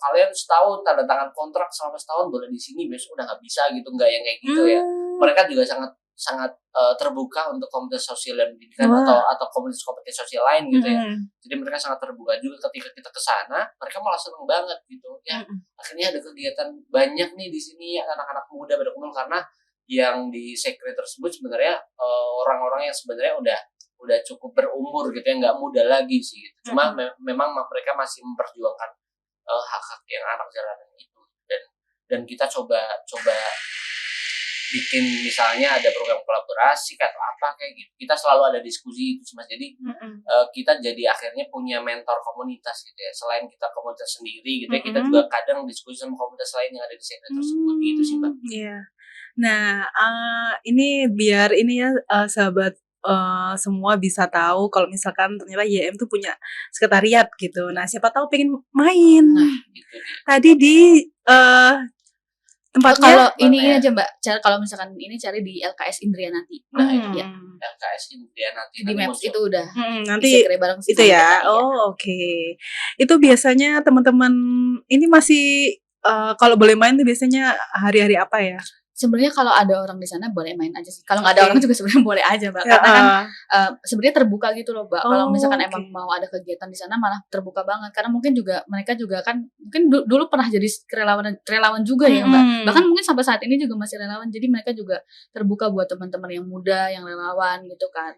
kalian setahun tanda tangan kontrak selama setahun boleh di sini besok udah nggak bisa gitu nggak yang kayak gitu ya mereka juga sangat terbuka untuk komunitas sosial dan pendidikan atau komunitas sosial lain gitu ya jadi mereka sangat terbuka juga ketika kita kesana mereka malah seneng banget gitu ya akhirnya ada kegiatan banyak nih di sini anak-anak muda berkumpul karena yang di Sekre tersebut sebenarnya orang-orang yang sebenarnya udah cukup berumur gitu ya nggak muda lagi sih gitu. Cuma memang mereka masih memperjuangkan hak-hak yang anak jalanan itu dan kita coba bikin misalnya ada program kolaborasi atau apa kayak gitu kita selalu ada diskusi itu Mas jadi kita jadi akhirnya punya mentor komunitas gitu ya selain kita komunitas sendiri gitu ya kita juga kadang diskusi sama komunitas lain yang ada di sektor tersebut gitu sih Mbak. Nah ini biar ini ya sahabat semua bisa tahu kalau misalkan ternyata YM tuh punya sekretariat gitu. Nah, siapa tahu pengen main. Gitu. Tadi di tempatnya kalau ini aja Mbak, kalau misalkan ini cari di LKS Indrianati. Ya. LKS Indrianati di Maps itu udah. Nanti itu ya. Oke. Itu biasanya teman-teman ini masih kalau boleh main tuh biasanya hari-hari apa ya? Sebenarnya kalau ada orang di sana boleh main aja sih. Kalau nggak ada orang juga sebenarnya boleh aja Mbak. Karena kan sebenarnya terbuka gitu loh Mbak. Kalau misalkan emang mau ada kegiatan di sana malah terbuka banget. Karena mungkin juga mereka juga kan mungkin dulu pernah jadi relawan juga ya Mbak. Bahkan mungkin sampai saat ini juga masih relawan. Jadi mereka juga terbuka buat teman-teman yang muda, yang relawan gitu kan.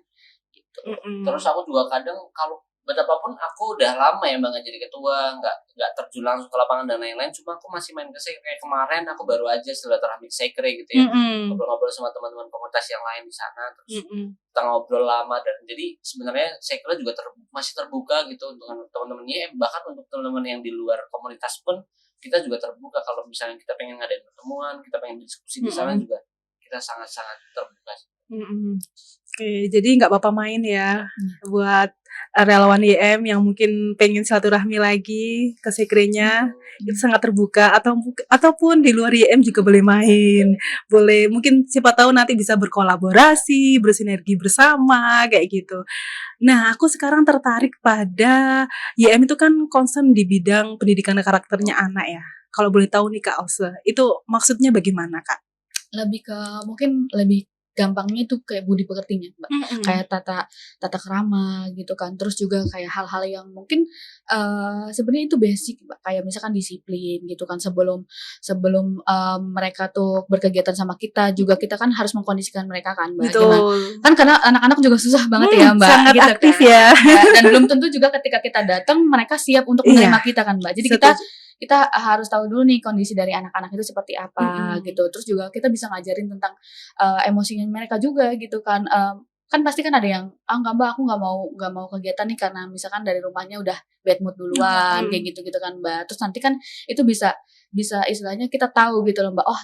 Gitu. Terus aku juga kadang kalau betapapun aku udah lama ya Mbak jadi ketua, nggak terjun langsung ke lapangan dan lain-lain, cuma aku masih main ke Sekre. Kayak kemarin aku baru aja silaturahmi Sekre gitu ya, ngobrol-ngobrol sama teman-teman komunitas yang lain di sana, terus kita ngobrol lama dan jadi sebenarnya Sekre juga masih terbuka gitu untuk teman-temannya, bahkan untuk teman-teman yang di luar komunitas pun kita juga terbuka kalau misalnya kita pengen ngadain pertemuan, kita pengen diskusi di sana juga kita sangat-sangat terbuka. Oke, jadi nggak apa-apa main ya buat relawan YM yang mungkin pengen silaturahmi lagi ke Sekre-nya itu sangat terbuka ataupun di luar YM juga boleh main, boleh mungkin siapa tahu nanti bisa berkolaborasi, bersinergi bersama kayak gitu. Nah, aku sekarang tertarik pada YM itu kan concern di bidang pendidikan karakternya anak ya. Kalau boleh tahu nih Kak Else, itu maksudnya bagaimana Kak? Mungkin lebih gampangnya itu kayak budi pekertinya Mbak, kayak tata krama gitu kan, terus juga kayak hal-hal yang mungkin sebenarnya itu basic Mbak, kayak misalkan disiplin gitu kan, sebelum mereka tuh berkegiatan sama kita juga kita kan harus mengkondisikan mereka kan Mbak. Gimana? Kan karena anak-anak juga susah banget ya Mbak, sangat gitu aktif kan. ya. Dan belum tentu juga ketika kita datang mereka siap untuk menerima kita kan Mbak, jadi kita kita harus tahu dulu nih kondisi dari anak-anak itu seperti apa Mhm. gitu. Terus juga kita bisa ngajarin tentang emosinya mereka juga gitu kan. Kan pasti kan ada yang, "Ah enggak Mbak, aku nggak mau kegiatan nih karena misalkan dari rumahnya udah bad mood duluan," kayak Mhm. gitu-gitu kan Mbak. Terus nanti kan itu bisa bisa istilahnya kita tahu gitu loh Mbak, oh,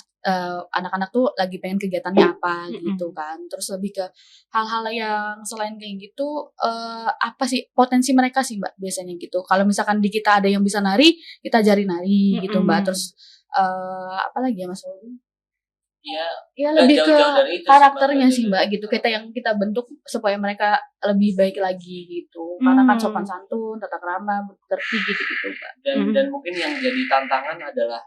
anak-anak tuh lagi pengen kegiatannya apa gitu Mhm. kan. Terus lebih ke hal-hal yang selain kayak gitu, apa sih potensi mereka sih Mbak biasanya gitu. Kalau misalkan di kita ada yang bisa nari, kita ajarin nari gitu Mbak. Mhm. Terus, apalagi ya Mas Willy? Ya, Ya nggak lebih ke jauh-jauh dari itu sih Mbak, nggak karakternya jauh sih dari Mbak gitu, kita yang kita bentuk supaya mereka lebih baik lagi gitu. Karena kan sopan Mmm. santun, tata krama, budi pekerti gitu-gitu Mbak. dan Mhm. mungkin yang jadi tantangan adalah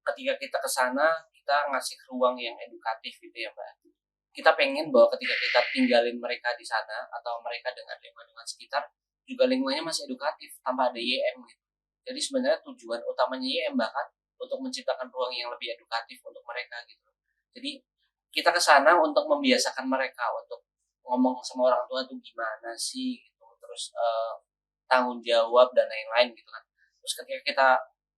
ketika kita ke sana kita ngasih ruang yang edukatif gitu ya Mbak. Kita pengen bahwa ketika kita tinggalin mereka di sana atau mereka dengan lingkungan sekitar juga lingkungannya masih edukatif tanpa ada YM gitu. Jadi sebenarnya tujuan utamanya YM bahkan untuk menciptakan ruang yang lebih edukatif untuk mereka gitu. Jadi kita ke sana untuk membiasakan mereka untuk ngomong sama orang tua tuh gimana sih gitu. Terus tanggung jawab dan lain-lain gitu kan. Terus ketika kita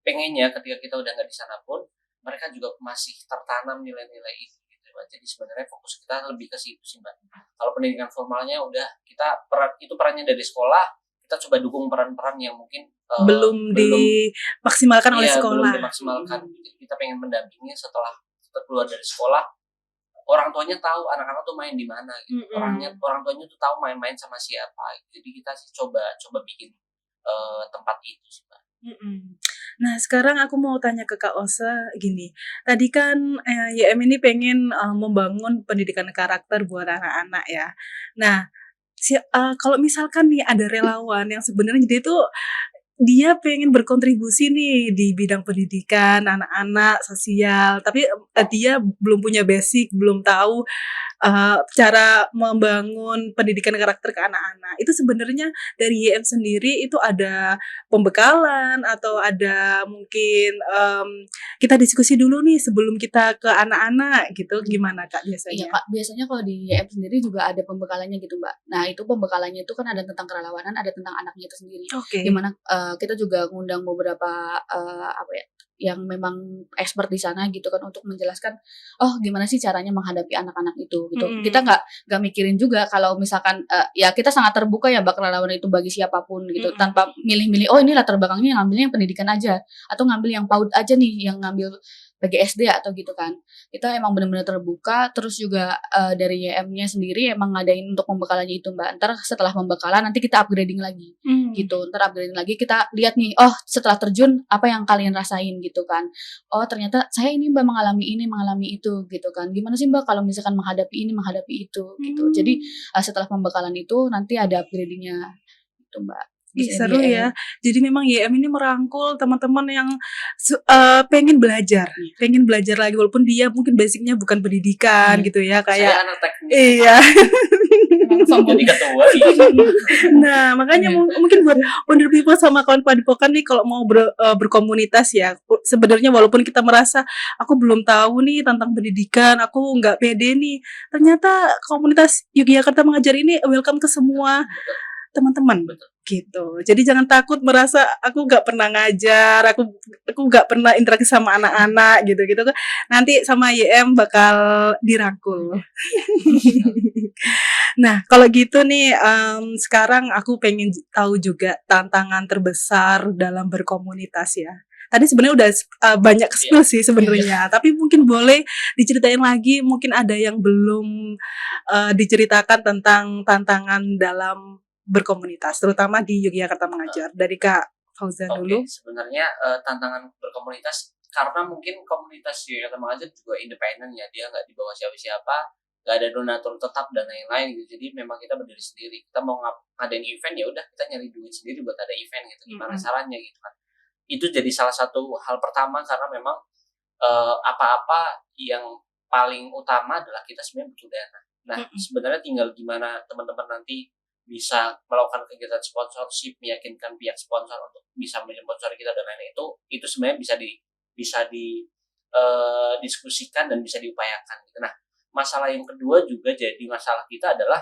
pengennya ketika kita udah nggak di sana pun mereka juga masih tertanam nilai-nilai itu gitu Mbak. Jadi sebenarnya fokus kita lebih ke situ sih Mbak. Kalau pendidikan formalnya udah kita itu perannya dari sekolah, kita coba dukung peran-peran yang mungkin Belum belum dimaksimalkan oleh belum sekolah. dimaksimalkan. Mhm. Jadi kita pengen mendampingi setelah kita keluar dari sekolah, orang tuanya tahu anak-anak tuh main di mana gitu. Mhm. Orang tuanya tuh tahu main-main sama siapa. Jadi kita sih coba bikin tempat itu sih Mbak. Mhm. Nah, sekarang aku mau tanya ke Kak Osa gini, tadi kan, YM ini pengen, membangun pendidikan karakter buat anak-anak ya. Nah, kalau misalkan nih ada relawan yang sebenarnya dia tuh dia pengen berkontribusi nih di bidang pendidikan anak-anak, sosial, tapi, dia belum punya basic, belum tahu cara membangun pendidikan karakter ke anak-anak. Itu sebenarnya dari YM sendiri itu ada pembekalan atau ada mungkin, kita diskusi dulu nih sebelum kita ke anak-anak gitu, gimana Kak Iya biasanya? Kak, biasanya kalau di YM sendiri juga ada pembekalannya gitu Mbak. Nah itu pembekalannya itu kan ada tentang kerelawanan, ada tentang anaknya itu sendiri. Di Oke. mana, kita juga ngundang beberapa, apa ya, yang memang expert di sana gitu kan untuk menjelaskan, oh gimana sih caranya menghadapi anak-anak itu gitu. Kita Mhm. nggak mikirin juga kalau misalkan, ya kita sangat terbuka ya Mbak kerelawanan itu bagi siapapun gitu, Mhm. tanpa milih-milih, oh ini latar belakangnya ngambilnya yang pendidikan aja, atau ngambil yang PAUD aja nih, yang ngambil PGSD atau gitu kan. Kita emang bener-bener terbuka, terus juga, dari YM-nya sendiri emang ngadain untuk pembekalannya itu, Mbak. Entar setelah pembekalan nanti kita upgrading lagi, Mmm. gitu. Entar upgrading lagi kita lihat nih, oh setelah terjun apa yang kalian rasain gitu kan. Oh ternyata saya ini Mbak mengalami ini, mengalami itu gitu kan. Gimana sih Mbak kalau misalkan menghadapi ini, menghadapi itu gitu. Jadi, Mmm. setelah pembekalan itu nanti ada upgrading-nya gitu, Mbak. Ih, Biasanya di seru YM. ya. Jadi memang YM ini merangkul teman-teman yang pengen belajar lagi walaupun dia mungkin basic-nya bukan pendidikan Iya, gitu ya, Saya kayak anak teknik iya. emang sombong. jadi ketua iya. Nah, makanya Iya. mungkin buat Wonder People sama kawan padepokan nih kalau mau berkomunitas ya, sebenarnya walaupun kita merasa, "Aku belum tahu nih tentang pendidikan, aku nggak pede nih." Ternyata komunitas Yogyakarta Mengajar ini welcome ke semua Betul, teman-teman, betul. gitu. Jadi jangan takut merasa, "Aku nggak pernah ngajar, aku nggak pernah interaksi sama anak-anak," gitu-gitu kan, nanti sama YM bakal dirangkul. Nah, kalau gitu nih, sekarang aku pengen tahu juga tantangan terbesar dalam berkomunitas ya. Tadi sebenarnya udah banyak Iya. spill sih Iya iya. sebenarnya, tapi mungkin boleh diceritain lagi, mungkin ada yang belum, diceritakan tentang tantangan dalam berkomunitas, terutama di Yogyakarta Mengajar. Dari Kak Fauzan Oke, dulu. sebenarnya tantangan berkomunitas karena mmungkin komunitas di Yayasan Mengajar juga independen ya, dia nggak di bawah siapa-siapa, nggak ada donatur tetap dan lain-lain gitu. Jadi memang kita berdiri sendiri. Kita mau ngadain event ya udah kita nyari duit sendiri buat ada event gitu. Gimana Mhm. caranya gitu kan? Itu jadi salah satu hal pertama karena memang apa-apa yang paling utama adalah kita sebenarnya butuh dana. Nah, Mhm. sebenarnya tinggal gimana teman-teman nanti bisa melakukan kegiatan sponsorship, meyakinkan pihak sponsor untuk bisa mensponsori kita dan lain-lain itu sebenarnya bisa di diskusikan dan bisa diupayakan gitu. Nah, masalah yang kedua juga jadi masalah kita adalah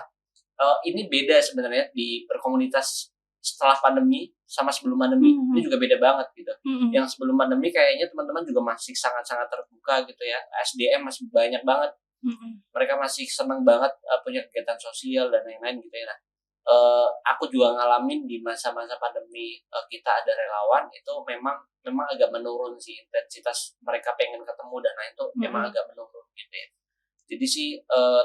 ini beda sebenarnya di berkomunitas setelah pandemi sama sebelum pandemi ini juga beda banget gitu. Mhm. Yang sebelum pandemi kayaknya teman-teman juga masih sangat-sangat terbuka gitu ya. SDM masih banyak banget. Mhm. Mereka masih senang banget punya kegiatan sosial dan lain-lain gitu ya. Nah, aku juga ngalamin di masa-masa pandemi kita ada relawan itu memang agak menurun sih intensitas mereka pengen ketemu dan lain itu memang Mhm. agak menurun gitu ya. Jadi sih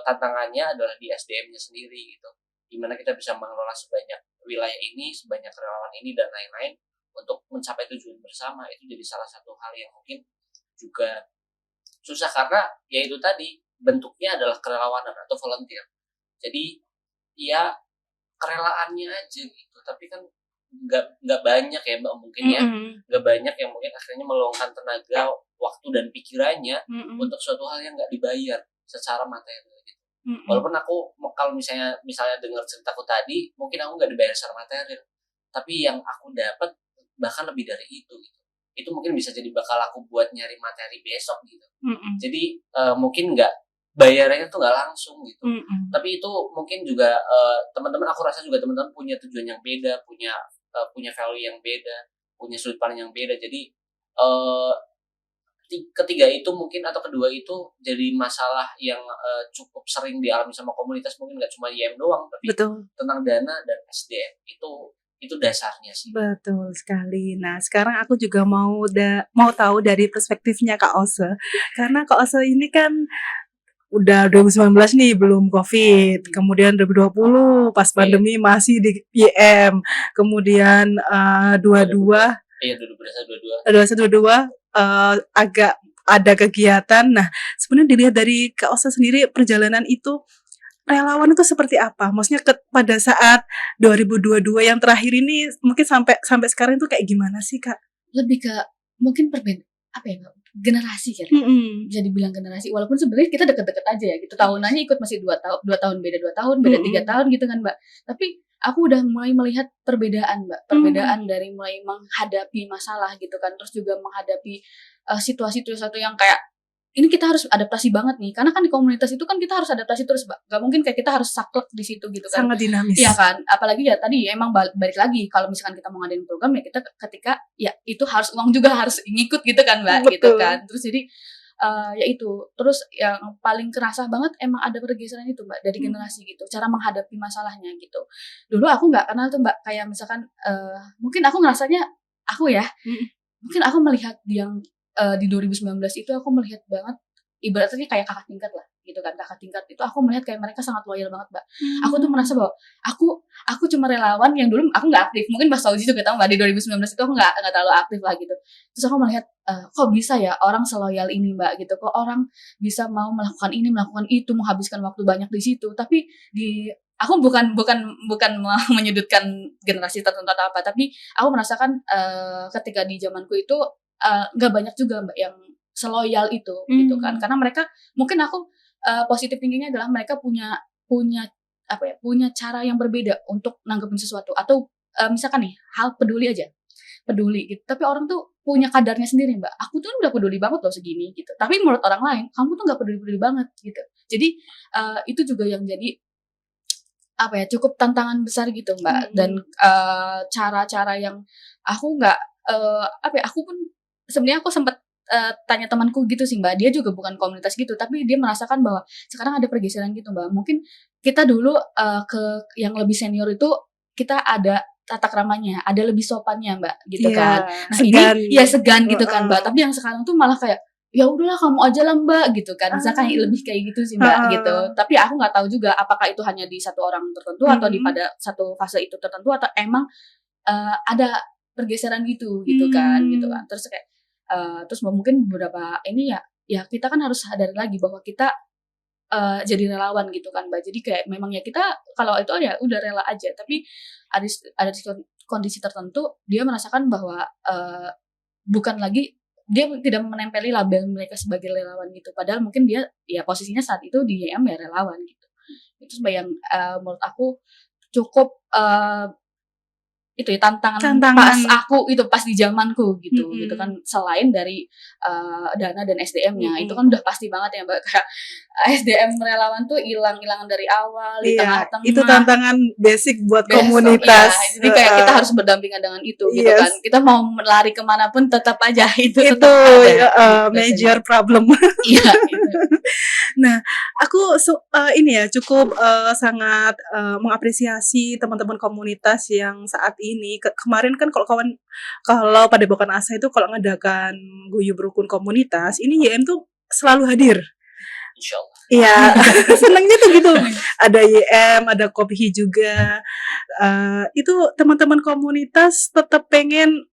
tantangannya adalah di SDM-nya sendiri gitu. Gimana kita bisa mengelola sebanyak wilayah ini, sebanyak relawan ini dan lain-lain untuk mencapai tujuan bersama itu jadi salah satu hal yang mungkin juga susah karena ya itu tadi bentuknya adalah kerelawanan atau volunteer. Jadi ya kerelaannya aja gitu, tapi kan nggak banyak ya Mbak mungkin ya, Mhm. nggak banyak yang mungkin akhirnya meluangkan tenaga, waktu dan pikirannya Mhm. untuk suatu hal yang nggak dibayar secara materi gitu. Mhm. Walaupun aku kalau misalnya dengar ceritaku tadi, mungkin aku nggak dibayar secara materi, tapi yang aku dapat bahkan lebih dari itu gitu. Itu mungkin bisa jadi bakal aku buat nyari materi besok gitu. Mhm. Jadi mungkin nggak bayarannya tuh nggak langsung gitu. Mhm. Tapi itu mungkin juga teman-teman aku rasa juga teman-teman punya tujuan yang beda, punya value yang beda, punya sudut pandang yang beda. Jadi eh, ketiga itu mungkin atau kedua itu jadi masalah yang cukup sering dialami sama komunitas mungkin nggak cuma IM doang, tapi Betul. tentang dana dan SDM itu dasarnya sih. Betul sekali. Nah, sekarang aku juga mau tahu dari perspektifnya Kak Ose. Karena Kak Ose ini kan udah 2019 nih belum Covid, kemudian 2020 pas pandemi masih di IM, kemudian 22 Iya 2022. 21-22 agak ada kegiatan. Nah, sebenarnya dilihat dari Kak Ose sendiri perjalanan itu relawan itu seperti apa? Maksudnya pada saat 2022 yang terakhir ini mungkin sampai sampai sekarang itu kayak gimana sih, Kak? Lebih ke mungkin apa ya, Mbak, generasi kali. Mhm. Bisa dibilang generasi walaupun sebenarnya kita deket-deket aja ya gitu. Tahunannya ikut masih 2 tahun, beda 2 tahun, beda 3 tahun gitu kan, Mbak. Tapi aku udah mulai melihat perbedaan, Mbak. Perbedaan dari mulai menghadapi masalah gitu kan, terus juga menghadapi situasi-situasi yang kayak ini kita harus adaptasi banget nih, karena kan di komunitas itu kan kita harus adaptasi terus, Mbak. Gak mungkin kayak kita harus saklek di situ gitu kan. Sangat dinamis. Iya kan, apalagi ya tadi emang balik lagi kalau misalkan kita mau ngadain program ya kita ketika ya itu harus uang juga harus ngikut gitu kan Mbak, gitu Betul. kan. Terus jadi ya itu, terus yang paling kerasa banget emang ada pergeseran itu Mbak dari generasi gitu, cara menghadapi masalahnya gitu. Dulu aku nggak kenal tuh Mbak, kayak misalkan mungkin aku ngerasanya aku ya, mungkin aku melihat yang di 2019 itu aku melihat banget ibaratnya kayak kakak tingkat lah gitu kan, kakak tingkat itu aku melihat kayak mereka sangat loyal banget Mbak. Aku tuh merasa bahwa aku cuma relawan yang dulu aku nggak aktif, mungkin Mas Fauzi juga tahu Mbak di 2019 itu aku nggak terlalu aktif lah gitu. Terus aku melihat kok bisa ya orang seloyal ini Mbak gitu, kok orang bisa mau melakukan ini melakukan itu menghabiskan waktu banyak di situ, tapi aku bukan menyudutkan generasi tertentu atau apa, tapi aku merasakan ketika di zamanku itu nggak banyak juga Mbak yang seloyal itu gitu kan, karena mereka mungkin aku positif tingginya adalah mereka punya apa ya, punya cara yang berbeda untuk nanggepin sesuatu atau misalkan nih hal peduli gitu, tapi orang tuh punya kadarnya sendiri Mbak. Aku tuh udah peduli banget loh segini gitu, tapi menurut orang lain kamu tuh nggak peduli banget gitu. Jadi itu juga yang jadi apa ya, cukup tantangan besar gitu Mbak, dan cara-cara yang aku nggak apa ya, aku pun sebenarnya aku sempat tanya temanku gitu sih Mbak, dia juga bukan komunitas gitu, tapi dia merasakan bahwa sekarang ada pergeseran gitu Mbak. Mungkin kita dulu ke yang lebih senior itu kita ada tata kramanya, ada lebih sopannya Mbak, gitu kan. Nah segan. ini ya segan gitu kan Mbak, tapi yang sekarang tuh malah kayak ya udahlah kamu aja lah Mbak gitu kan, misalkan lebih kayak gitu sih Mbak gitu. Tapi aku nggak tahu juga apakah itu hanya di satu orang tertentu atau di pada satu fase itu tertentu atau emang ada pergeseran gitu kan gitu kan. Terus kayak terus mungkin beberapa ini ya kita kan harus sadar lagi bahwa kita jadi relawan gitu kan Mbak. Jadi kayak memang ya kita kalau itu ya udah rela aja, tapi ada kondisi tertentu dia merasakan bahwa bukan lagi dia tidak menempeli label mereka sebagai relawan gitu. Padahal mungkin dia ya posisinya saat itu di YM ya relawan gitu. Itu yang menurut aku cukup itu ya tantangan pas aku itu pas di zamanku gitu gitu kan, selain dari dana dan SDM-nya itu kan udah pasti banget ya Mbak, kayak SDM relawan tuh hilang dari awal di tengah-tengah. Itu tantangan basic buat komunitas. Iya, jadi kayak kita harus berdampingan dengan itu gitu kan. Kita mau lari kemanapun tetap aja itu tetap ada. Major problem. Iya. Gitu. Nah, aku ini ya cukup sangat mengapresiasi teman-teman komunitas yang saat ini. Kemarin kan kalau Padepokan Asa itu kalau ngadakan guyub rukun komunitas, ini YM tuh selalu hadir. Insyaallah. Iya, senangnya tuh gitu. Ada YM, ada Kophi juga. Itu teman-teman komunitas tetap pengen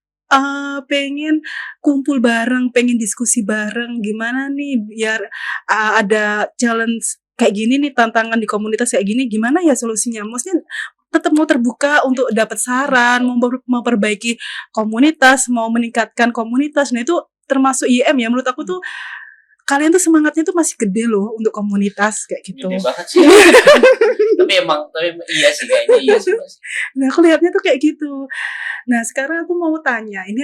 kumpul bareng, pengen diskusi bareng, gimana nih biar ada challenge kayak gini nih, tantangan di komunitas kayak gini, gimana ya solusinya? Maksudnya tetap mau terbuka untuk dapat saran, memperbaiki komunitas, mau meningkatkan komunitas. Nah itu termasuk IM ya, menurut aku tuh kalian tuh semangatnya tuh masih gede loh untuk komunitas kayak gitu. Gede banget sih. tapi iya sih kayaknya iya sih. Nah aku lihatnya tuh kayak gitu. Nah sekarang aku mau tanya, ini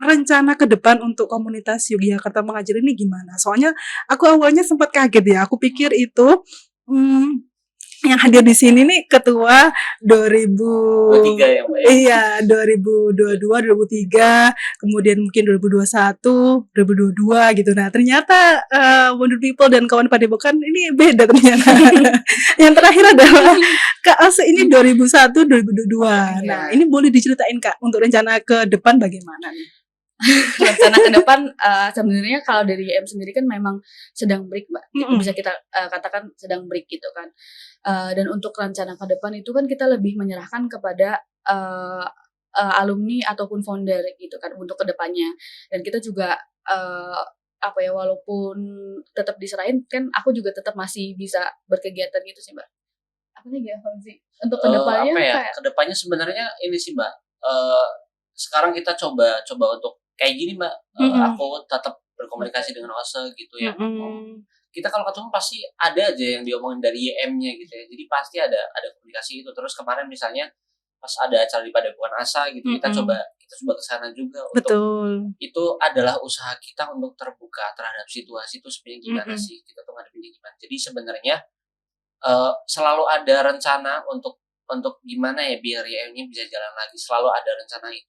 rencana ke depan untuk komunitas Yogyakarta Mengajar ini gimana? Soalnya aku awalnya sempat kaget ya, aku pikir itu yang hadir di sini nih ketua 2023 ya Mbak. Iya, 2022, 2003, kemudian mungkin 2021, 2022 gitu. Nah, ternyata Wonder People dan kawan Padepokan ini beda ternyata. Yang terakhir adalah Kak Ase ini 2001, 2022. Nah, ini boleh diceritain Kak untuk rencana ke depan bagaimana nih? Rencana ke depan sebenarnya kalau dari YM sendiri kan memang sedang break Mbak, bisa kita katakan sedang break gitu kan. Dan untuk rencana ke depan itu kan kita lebih menyerahkan kepada alumni ataupun founder gitu kan untuk kedepannya. Dan kita juga walaupun tetap diserahin kan, aku juga tetap masih bisa berkegiatan gitu sih Mbak. Apa lagi ya sih untuk kedepannya? Kedepannya sebenarnya ini sih Mbak. Sekarang kita coba untuk kayak gini Mbak. Aku tetap berkomunikasi dengan OSE gitu ya. Kita kalau ketemu pasti ada aja yang diomongin dari YM-nya gitu ya. Jadi pasti ada komunikasi itu. Terus kemarin misalnya pas ada acara di Padepokan Asa gitu, kita coba ke sana juga. Betul. Itu adalah usaha kita untuk terbuka terhadap situasi itu sebenarnya gimana sih, kita tuh ngadepinnya gimana. Jadi sebenarnya selalu ada rencana untuk gimana ya biar YM-nya bisa jalan lagi. Selalu ada rencana itu.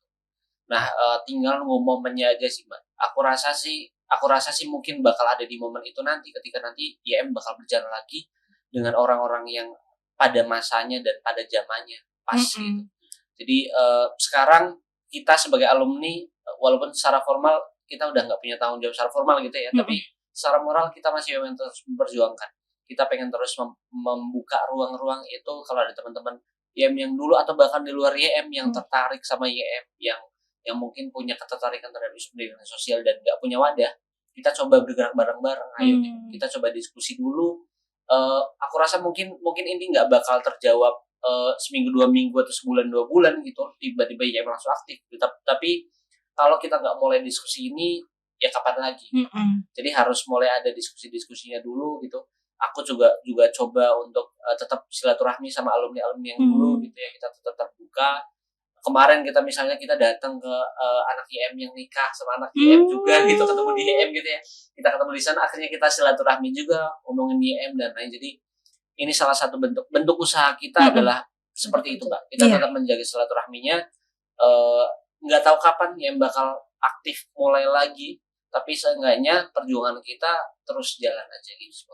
Nah, tinggal nunggu momennya aja sih Mbak. Aku rasa sih mungkin bakal ada di momen itu nanti, ketika nanti YM bakal berjalan lagi dengan orang-orang yang pada masanya dan pada zamannya pas gitu. Jadi sekarang kita sebagai alumni, walaupun secara formal kita udah nggak punya tanggung jawab secara formal gitu ya, tapi secara moral kita masih pengen terus memperjuangkan. Kita pengen terus membuka ruang-ruang itu kalau ada teman-teman YM yang dulu atau bahkan di luar YM yang tertarik sama YM, yang mungkin punya ketertarikan terhadap isu pendidikan sosial dan nggak punya wadah, kita coba bergerak bareng-bareng. Ayo kita coba diskusi dulu. Aku rasa mungkin ini nggak bakal terjawab seminggu 2 minggu atau sebulan 2 bulan gitu, tiba-tiba YM langsung aktif. Tapi kalau kita nggak mulai diskusi ini, ya kapan lagi? Jadi harus mulai ada diskusinya dulu gitu. Aku juga coba untuk tetap silaturahmi sama alumni yang dulu gitu ya, kita tetap terbuka. Kemarin kita datang ke anak YM yang nikah sama anak YM juga gitu, ketemu di YM gitu ya. Kita ketemu di sana, akhirnya kita silaturahmi juga, ngomongin YM dan lain. Jadi ini salah satu bentuk usaha kita adalah seperti itu Mbak. Kita tetap menjaga silaturahminya. Nggak tahu kapan YM bakal aktif mulai lagi, tapi seenggaknya perjuangan kita terus jalan aja gitu.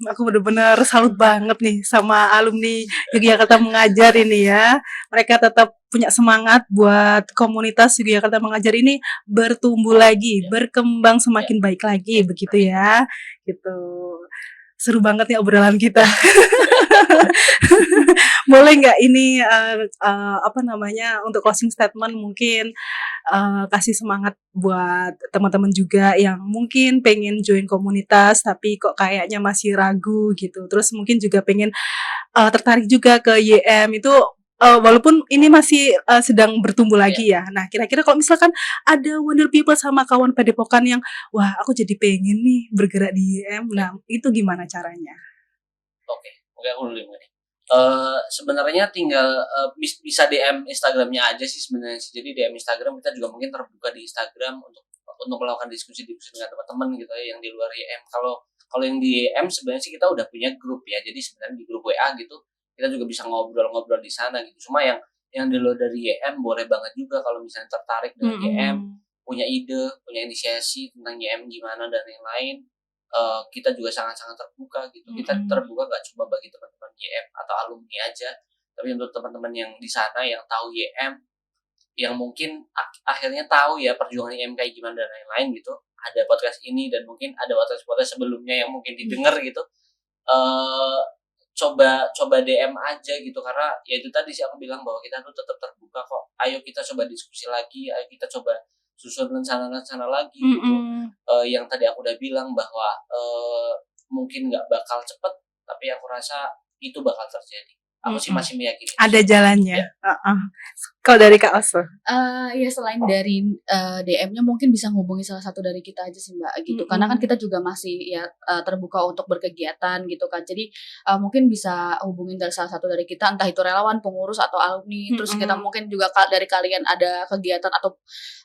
Aku benar-benar salut banget nih sama alumni Yogyakarta Mengajar ini ya. Mereka tetap punya semangat buat komunitas Yogyakarta Mengajar ini bertumbuh lagi, berkembang semakin baik lagi begitu ya. Gitu. Seru banget nih obrolan kita. Boleh nggak ini untuk closing statement mungkin kasih semangat buat teman-teman juga yang mungkin pengen join komunitas tapi kok kayaknya masih ragu gitu. Terus mungkin juga pengen tertarik juga ke YM itu walaupun ini masih sedang bertumbuh lagi ya. Nah, kira-kira kalau misalkan ada Wonder People sama kawan Padepokan yang wah aku jadi pengen nih bergerak di YM. Nah, itu gimana caranya? Oke, aku dulu nih. Sebenarnya tinggal bisa DM Instagramnya aja sih sebenarnya sih. Jadi DM Instagram kita juga mungkin terbuka di Instagram untuk melakukan diskusi-diskusi dengan teman-teman gitu ya yang di luar YM. Kalau yang di YM sebenarnya sih kita udah punya grup ya. Jadi sebenarnya di grup WA gitu kita juga bisa ngobrol-ngobrol di sana gitu. Cuma yang di luar dari YM boleh banget juga kalau misalnya tertarik dengan YM, punya ide, punya inisiasi tentang YM gimana dan yang lain. Kita juga sangat-sangat terbuka gitu. Kita terbuka gak cuma bagi teman-teman YM atau alumni aja, tapi untuk teman-teman yang di sana yang tahu YM, yang mungkin akhirnya tahu ya perjuangan YM kayak gimana dan lain-lain gitu. Ada podcast ini dan mungkin ada podcast sebelumnya yang mungkin didengar gitu. Coba DM aja gitu, karena ya itu tadi sih aku bilang bahwa kita tuh tetap terbuka kok. Ayo kita coba diskusi lagi, ayo kita coba susun rencana-rencana lagi gitu. Yang tadi aku udah bilang bahwa mungkin nggak bakal cepet, tapi aku rasa itu bakal terjadi. Aku sih masih meyakini. Ada jalannya. Kalau dari Kak Oso? Ya selain dari DM-nya mungkin bisa hubungi salah satu dari kita aja sih Mbak gitu. Karena kan kita juga masih ya terbuka untuk berkegiatan gitu kan. Jadi mungkin bisa hubungin dari salah satu dari kita, entah itu relawan, pengurus atau alumni. Terus kita mungkin juga dari kalian ada kegiatan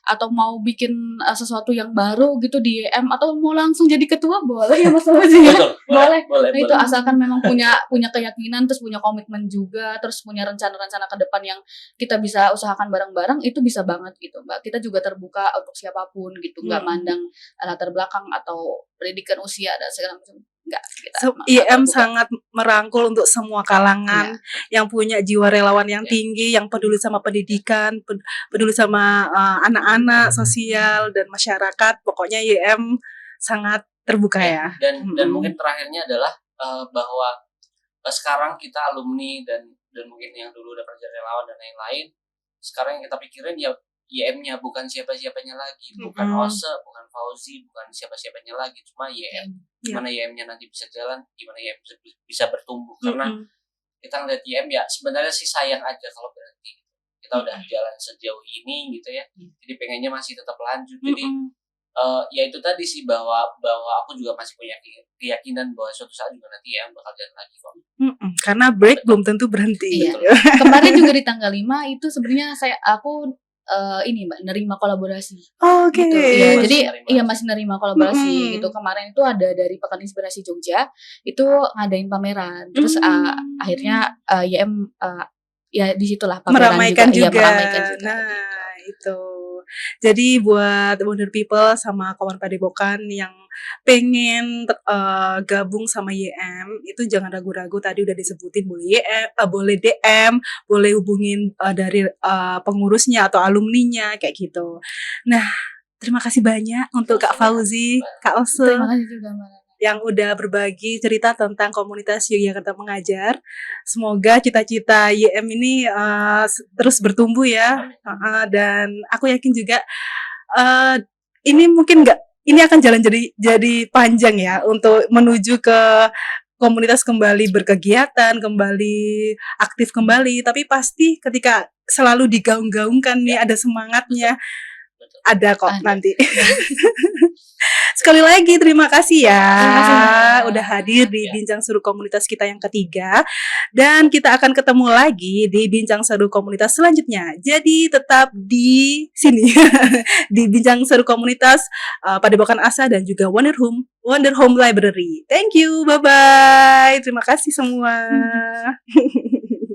atau mau bikin sesuatu yang baru gitu di DM atau mau langsung jadi ketua boleh ya Mas Fauzi ya. Boleh. Nah, itu asalkan memang punya keyakinan, terus punya komitmen juga, terus punya rencana-rencana ke depan yang kita bisa usahakan bareng-bareng, itu bisa banget gitu Mbak. Kita juga terbuka untuk siapapun gitu, nggak mandang latar belakang atau pendidikan usia dan segala macam. Enggak, IM sangat merangkul untuk semua kalangan yang punya jiwa relawan yang tinggi, yang peduli sama pendidikan, peduli sama anak-anak, sosial dan masyarakat. Pokoknya IM sangat terbuka ya. Dan mungkin terakhirnya adalah bahwa sekarang kita alumni dan mungkin yang dulu udah kerja relawan dan lain-lain, sekarang yang kita pikirin ya YM-nya, bukan siapa-siapanya lagi, bukan Ose, bukan Fauzi, bukan siapa-siapanya lagi, cuma YM. Gimana YM-nya nanti bisa jalan, gimana YM bisa bertumbuh. Karena kita ngeliat YM ya sebenarnya sih sayang aja kalau berhenti. Kita udah jalan sejauh ini gitu ya, jadi pengennya masih tetap lanjut. Jadi ya itu tadi sih bahwa aku juga masih punya keyakinan bahwa suatu saat juga nanti YM bakal jalan lagi kok. Karena break belum tentu berhenti. Iya. Kemarin juga di tanggal 5 itu sebenarnya aku ini Mbak nerima kolaborasi. Oke. Gitu. Ya, jadi masih nerima kolaborasi gitu. Kemarin itu ada dari Pekan Inspirasi Jogja itu ngadain pameran. Terus akhirnya YM ya disitulah pameran meramaikan juga. Meramaikan juga. Nah, itu. Jadi buat Wonder People sama kawan Padepokan yang pengen gabung sama YM, itu jangan ragu-ragu, tadi udah disebutin, boleh boleh DM, boleh hubungin dari pengurusnya atau alumninya kayak gitu. Nah, terima kasih banyak untuk Kak Fauzi, Kak Ose. Terima kasih juga Mbak yang udah berbagi cerita tentang komunitas Yogyakarta Mengajar. Semoga cita-cita YM ini terus bertumbuh ya. Dan aku yakin juga ini mungkin ini akan jalan jadi panjang ya untuk menuju ke komunitas kembali berkegiatan, kembali aktif kembali. Tapi pasti ketika selalu digaung-gaungkan nih, ada semangatnya, ada kok nanti. Sekali lagi terima kasih ya udah hadir di Bincang Seru Komunitas kita yang ketiga, dan kita akan ketemu lagi di Bincang Seru Komunitas selanjutnya. Jadi tetap di sini di Bincang Seru Komunitas Padepokan Asa dan juga Wonder Home Library. Thank you, bye bye. Terima kasih semua.